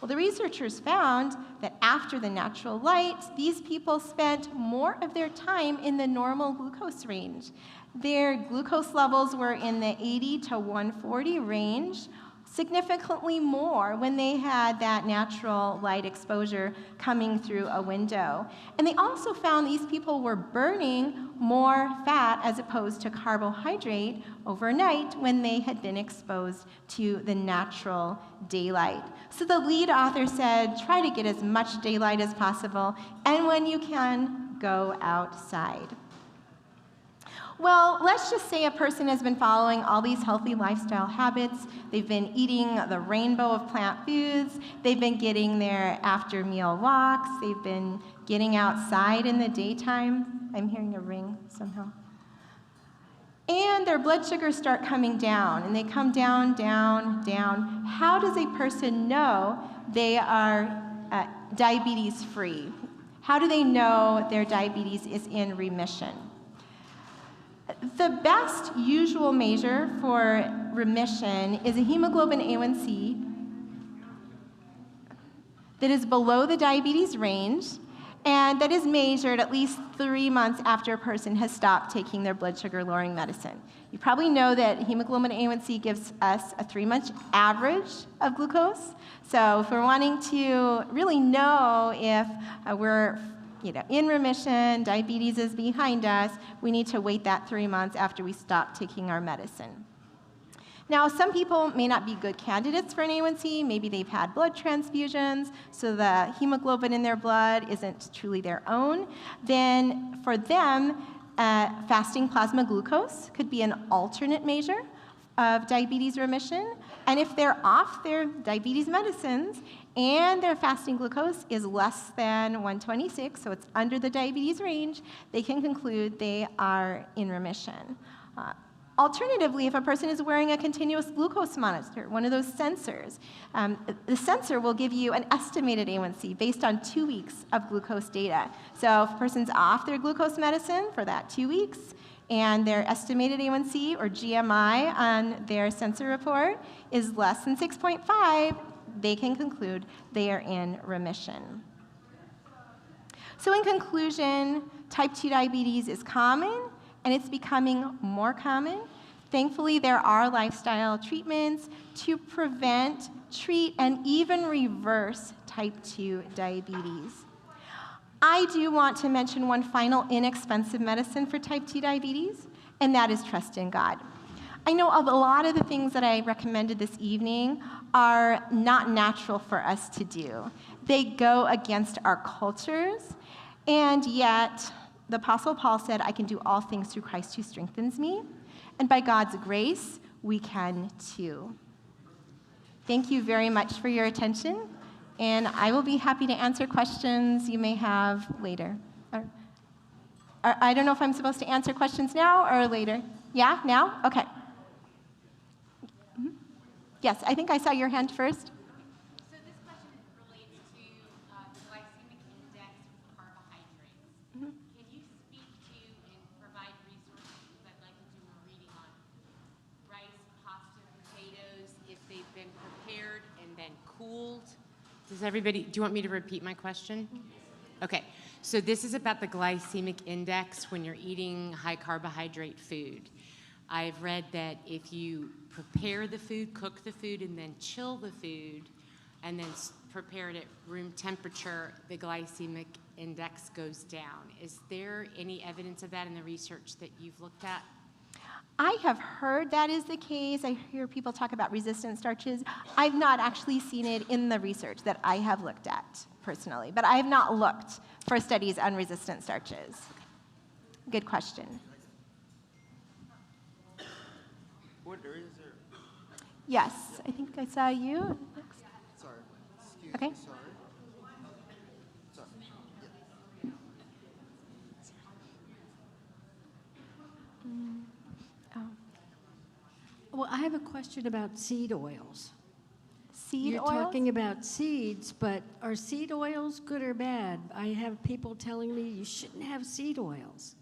Well, the researchers found that after the natural light, these people spent more of their time in the normal glucose range. Their glucose levels were in the 80 to 140 range, significantly more when they had that natural light exposure coming through a window. And they also found these people were burning more fat as opposed to carbohydrate overnight when they had been exposed to the natural daylight. So the lead author said, try to get as much daylight as possible, and when you can, go outside. Well, let's just say a person has been following all these healthy lifestyle habits. They've been eating the rainbow of plant foods. They've been getting their after-meal walks. They've been getting outside in the daytime. I'm hearing a ring somehow. And their blood sugars start coming down, and they come down, down, down. How does a person know they are diabetes-free? How do they know their diabetes is in remission? The best usual measure for remission is a hemoglobin A1C that is below the diabetes range, and that is measured at least 3 months after a person has stopped taking their blood sugar lowering medicine. You probably know that hemoglobin A1C gives us a 3-month average of glucose. So if we're wanting to really know if we're in remission, diabetes is behind us, we need to wait that 3 months after we stop taking our medicine. Now, some people may not be good candidates for an A1C. Maybe they've had blood transfusions, so the hemoglobin in their blood isn't truly their own. Then for them, fasting plasma glucose could be an alternate measure. of diabetes remission. And if they're off their diabetes medicines and their fasting glucose is less than 126, so it's under the diabetes range, they can conclude they are in remission. Alternatively, if a person is wearing a continuous glucose monitor, one of those sensors, the sensor will give you an estimated A1C based on 2 weeks of glucose data. So if a person's off their glucose medicine for that 2 weeks, and their estimated A1C or GMI on their sensor report is less than 6.5, they can conclude they are in remission. So in conclusion, type 2 diabetes is common, and it's becoming more common. Thankfully, there are lifestyle treatments to prevent, treat, and even reverse type 2 diabetes. I do want to mention one final inexpensive medicine for type 2 diabetes, and that is trust in God. I know a lot of the things that I recommended this evening are not natural for us to do. They go against our cultures, and yet the Apostle Paul said, I can do all things through Christ who strengthens me, and by God's grace, we can too. Thank you very much for your attention. And I will be happy to answer questions you may have later. I don't know if I'm supposed to answer questions now or later. Yeah, now? Okay. Yes, I think I saw your hand first. So this question relates to the glycemic index for carbohydrates. Can you speak to and provide resources, because I'd like to do a reading on rice, pasta, potatoes, if they've been prepared and then cooled? Does everybody, do you want me to repeat my question? Okay, so this is about the glycemic index when you're eating high carbohydrate food. I've read that if you prepare the food, cook the food, and then chill the food, and then prepare it at room temperature, the glycemic index goes down. Is there any evidence of that in the research that you've looked at? I have heard that is the case. I hear people talk about resistant starches. I've not actually seen it in the research that I have looked at personally, but I have not looked for studies on resistant starches. Good question. What areas are? Yes, I think I saw you. Sorry. Excuse Okay. me. Sorry. Sorry. Yeah. Well, I have a question about seed oils. Seed You're oils? talking about seeds, but are seed oils good or bad? I have people telling me you shouldn't have seed oils.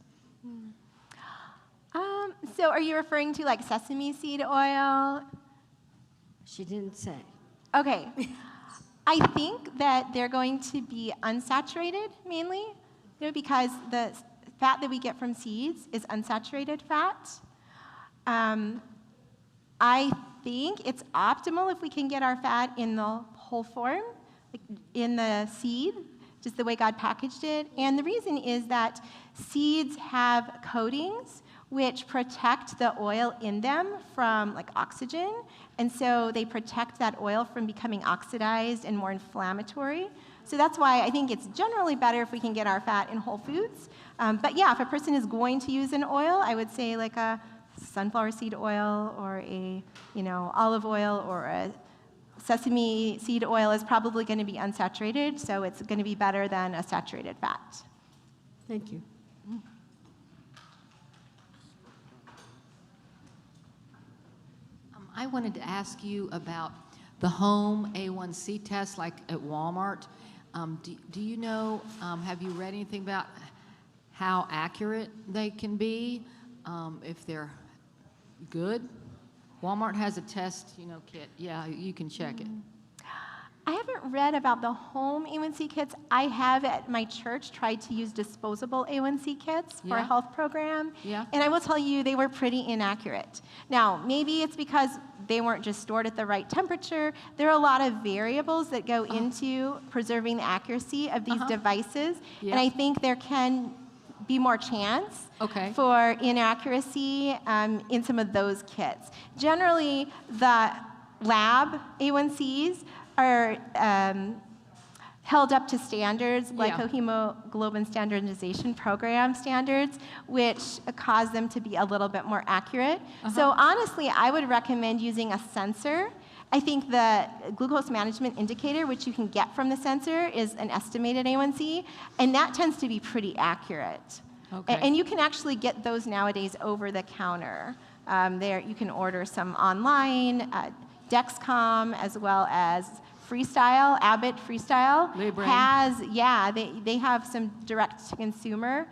So are you referring to like sesame seed oil? She didn't say. Okay. I think that they're going to be unsaturated mainly, because the fat that we get from seeds is unsaturated fat. I think it's optimal if we can get our fat in the whole form, like in the seed, just the way God packaged it. And the reason is that seeds have coatings which protect the oil in them from like oxygen. And so they protect that oil from becoming oxidized and more inflammatory. So that's why I think it's generally better if we can get our fat in whole foods. But yeah, if a person is going to use an oil, I would say like a sunflower seed oil or a olive oil or a sesame seed oil is probably going to be unsaturated, so it's going to be better than a saturated fat. Thank you. I wanted to ask you about the home A1C test, like at Walmart. Do you know, have you read anything about how accurate they can be, if they're good? Walmart has a test, kit. Yeah, you can check it. I haven't read about the home A1C kits. I have at my church tried to use disposable A1C kits for a Yeah. health program. Yeah. And I will tell you, they were pretty inaccurate. Now, maybe it's because they weren't just stored at the right temperature. There are a lot of variables that go into preserving the accuracy of these devices. Yeah. And I think there can be more chance Okay. for inaccuracy in some of those kits. Generally, the lab A1Cs are held up to standards, Yeah. glycohemoglobin standardization program standards, which cause them to be a little bit more accurate. So honestly, I would recommend using a sensor. I think the glucose management indicator, which you can get from the sensor, is an estimated A1C, and that tends to be pretty accurate. Okay. And you can actually get those nowadays over the counter. There, you can order some online, Dexcom, as well as Freestyle, Abbott Freestyle Libre. they have some direct-to-consumer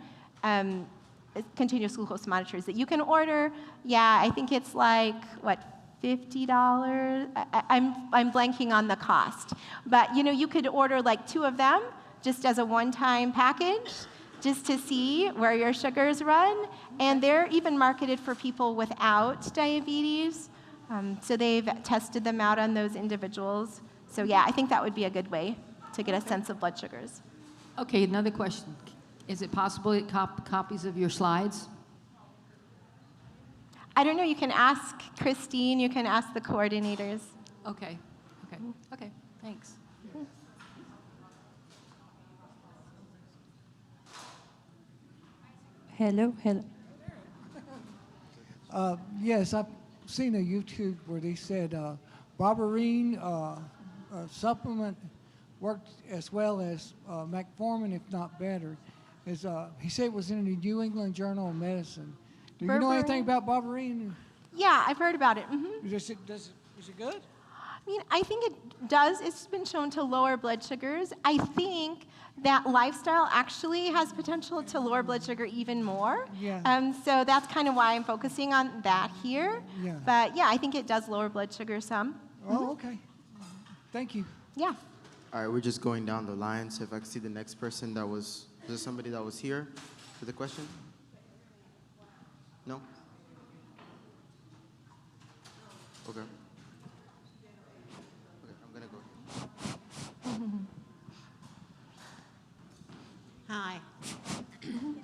continuous glucose monitors that you can order. Yeah, I think it's like, what, $50? I'm blanking on the cost. But, you could order like 2 of them just as a one-time package, just to see where your sugars run. And they're even marketed for people without diabetes. So they've tested them out on those individuals. So yeah, I think that would be a good way to get a sense of blood sugars. Okay, another question. Is it possible to get copies of your slides? I don't know, you can ask Christine, you can ask the coordinators. Okay, thanks. Hello. Yes, I've seen a YouTube where they said berberine supplement worked as well as metformin, if not better. He said it was in the New England Journal of Medicine. Do you know anything about berberine? Yeah, I've heard about it. Is it good? I mean, I think it does. It's been shown to lower blood sugars. I think that lifestyle actually has potential to lower blood sugar even more. Yeah. So that's kind of why I'm focusing on that here. Yeah. But yeah, I think it does lower blood sugar some. Oh, okay. Thank you. Yeah. All right, we're just going down the line. So if I can see the next person is there somebody that was here for the question? No? Okay. Okay, I'm gonna go. Hi.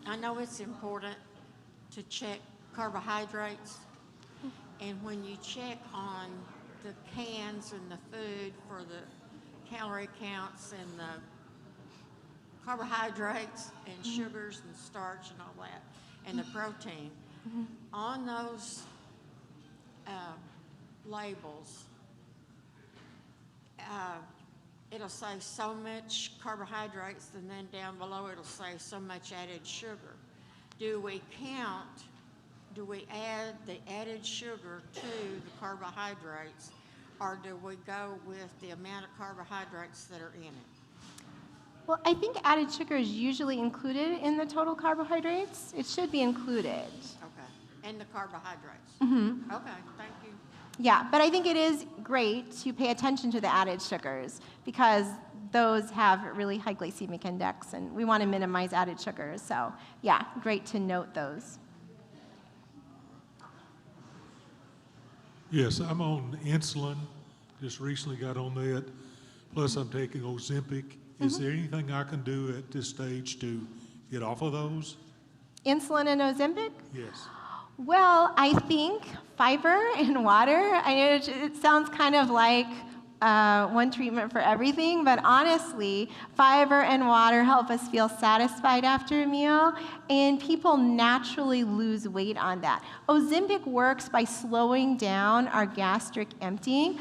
I know it's important to check carbohydrates, and when you check on the cans and the food for the calorie counts and the carbohydrates and sugars and starch and all that, and the protein, on those labels, it'll say so much carbohydrates, and then down below it'll say so much added sugar. Do we add the added sugar to the carbohydrates, or do we go with the amount of carbohydrates that are in it? Well, I think added sugar is usually included in the total carbohydrates. It should be included. Okay, and the carbohydrates? Mm-hmm. Okay, thank you. Yeah, but I think it is great to pay attention to the added sugars because those have really high glycemic index, and we want to minimize added sugars. So yeah, great to note those. Yes, I'm on insulin. Just recently got on that. Plus, I'm taking Ozempic. Is there anything I can do at this stage to get off of those? Insulin and Ozempic? Yes. Well, I think fiber and water, I know it sounds kind of like one treatment for everything, but honestly, fiber and water help us feel satisfied after a meal, and people naturally lose weight on that. Ozempic works by slowing down our gastric emptying.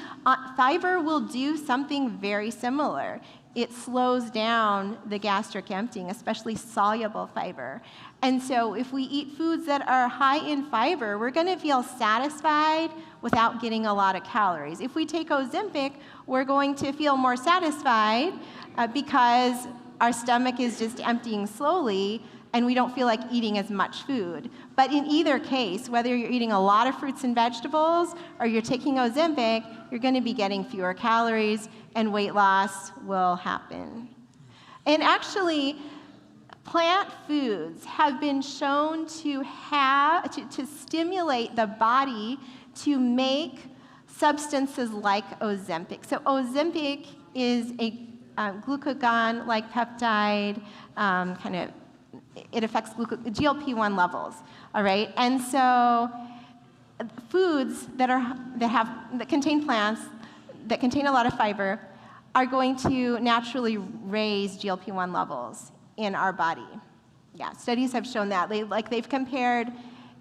Fiber will do something very similar. It slows down the gastric emptying, especially soluble fiber. And so if we eat foods that are high in fiber, we're going to feel satisfied without getting a lot of calories. If we take Ozempic, we're going to feel more satisfied because our stomach is just emptying slowly and we don't feel like eating as much food. But in either case, whether you're eating a lot of fruits and vegetables or you're taking Ozempic, you're going to be getting fewer calories and weight loss will happen. And actually, plant foods have been shown to stimulate the body to make substances like Ozempic. So Ozempic is a glucagon-like peptide, it affects GLP-1 levels, all right? And so foods that contain plants, that contain a lot of fiber, are going to naturally raise GLP-1 levels in our body. Yeah, studies have shown that. They've compared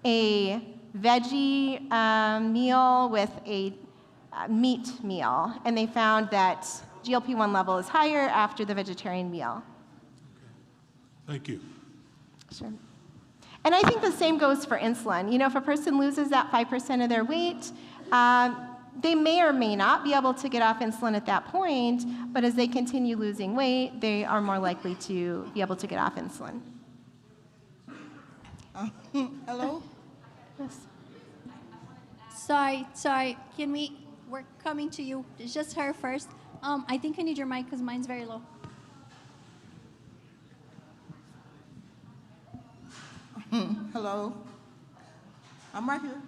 a veggie meal with a meat meal, and they found that GLP-1 level is higher after the vegetarian meal. Thank you. Sure. And I think the same goes for insulin. You know, if a person loses that 5% of their weight, they may or may not be able to get off insulin at that point, but as they continue losing weight, they are more likely to be able to get off insulin. Hello? Yes. Sorry. We're coming to you. It's just her first. I think I need your mic because mine's very low. Hello. I'm right here.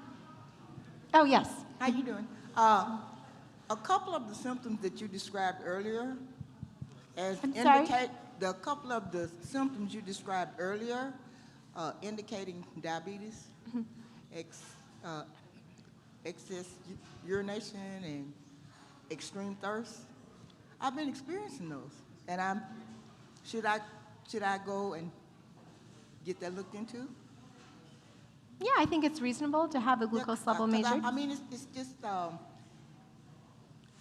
Oh, yes. How you doing? A couple of the symptoms that you described earlier, a couple of the symptoms you described earlier, indicating diabetes, excess urination, and extreme thirst. I've been experiencing those, and should I go and get that looked into? Yeah, I think it's reasonable to have a glucose level measured. I mean, it's just,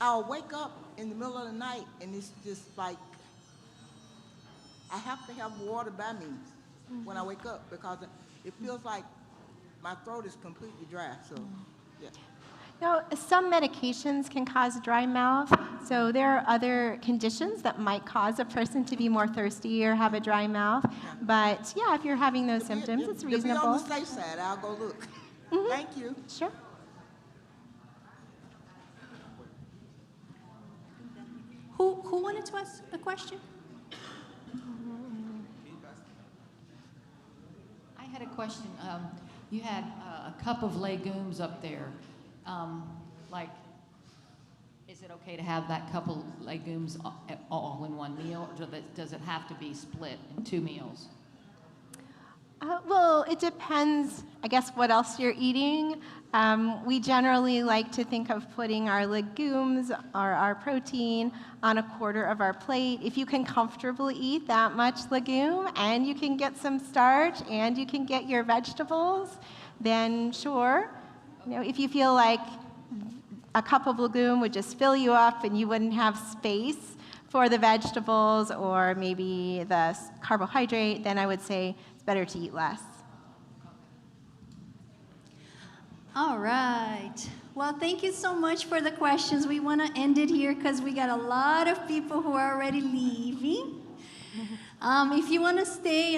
I'll wake up in the middle of the night, and it's just like, I have to have water by me when I wake up, because it feels like my throat is completely dry, so, yeah. Now, some medications can cause dry mouth, so there are other conditions that might cause a person to be more thirsty or have a dry mouth. But yeah, if you're having those symptoms, it's reasonable. To be on the safe side, I'll go look. Thank you. Sure. Who wanted to ask a question? I had a question. You had a cup of legumes up there. Is it okay to have that cup of legumes all in one meal, or does it have to be split in 2 meals? Well, it depends, I guess, what else you're eating. We generally like to think of putting our legumes or our protein on a quarter of our plate. If you can comfortably eat that much legume and you can get some starch and you can get your vegetables, then sure. You know, if you feel like a cup of legume would just fill you up and you wouldn't have space for the vegetables or maybe the carbohydrate, then I would say it's better to eat less. All right. Well, thank you so much for the questions. We want to end it here because we got a lot of people who are already leaving. If you want to stay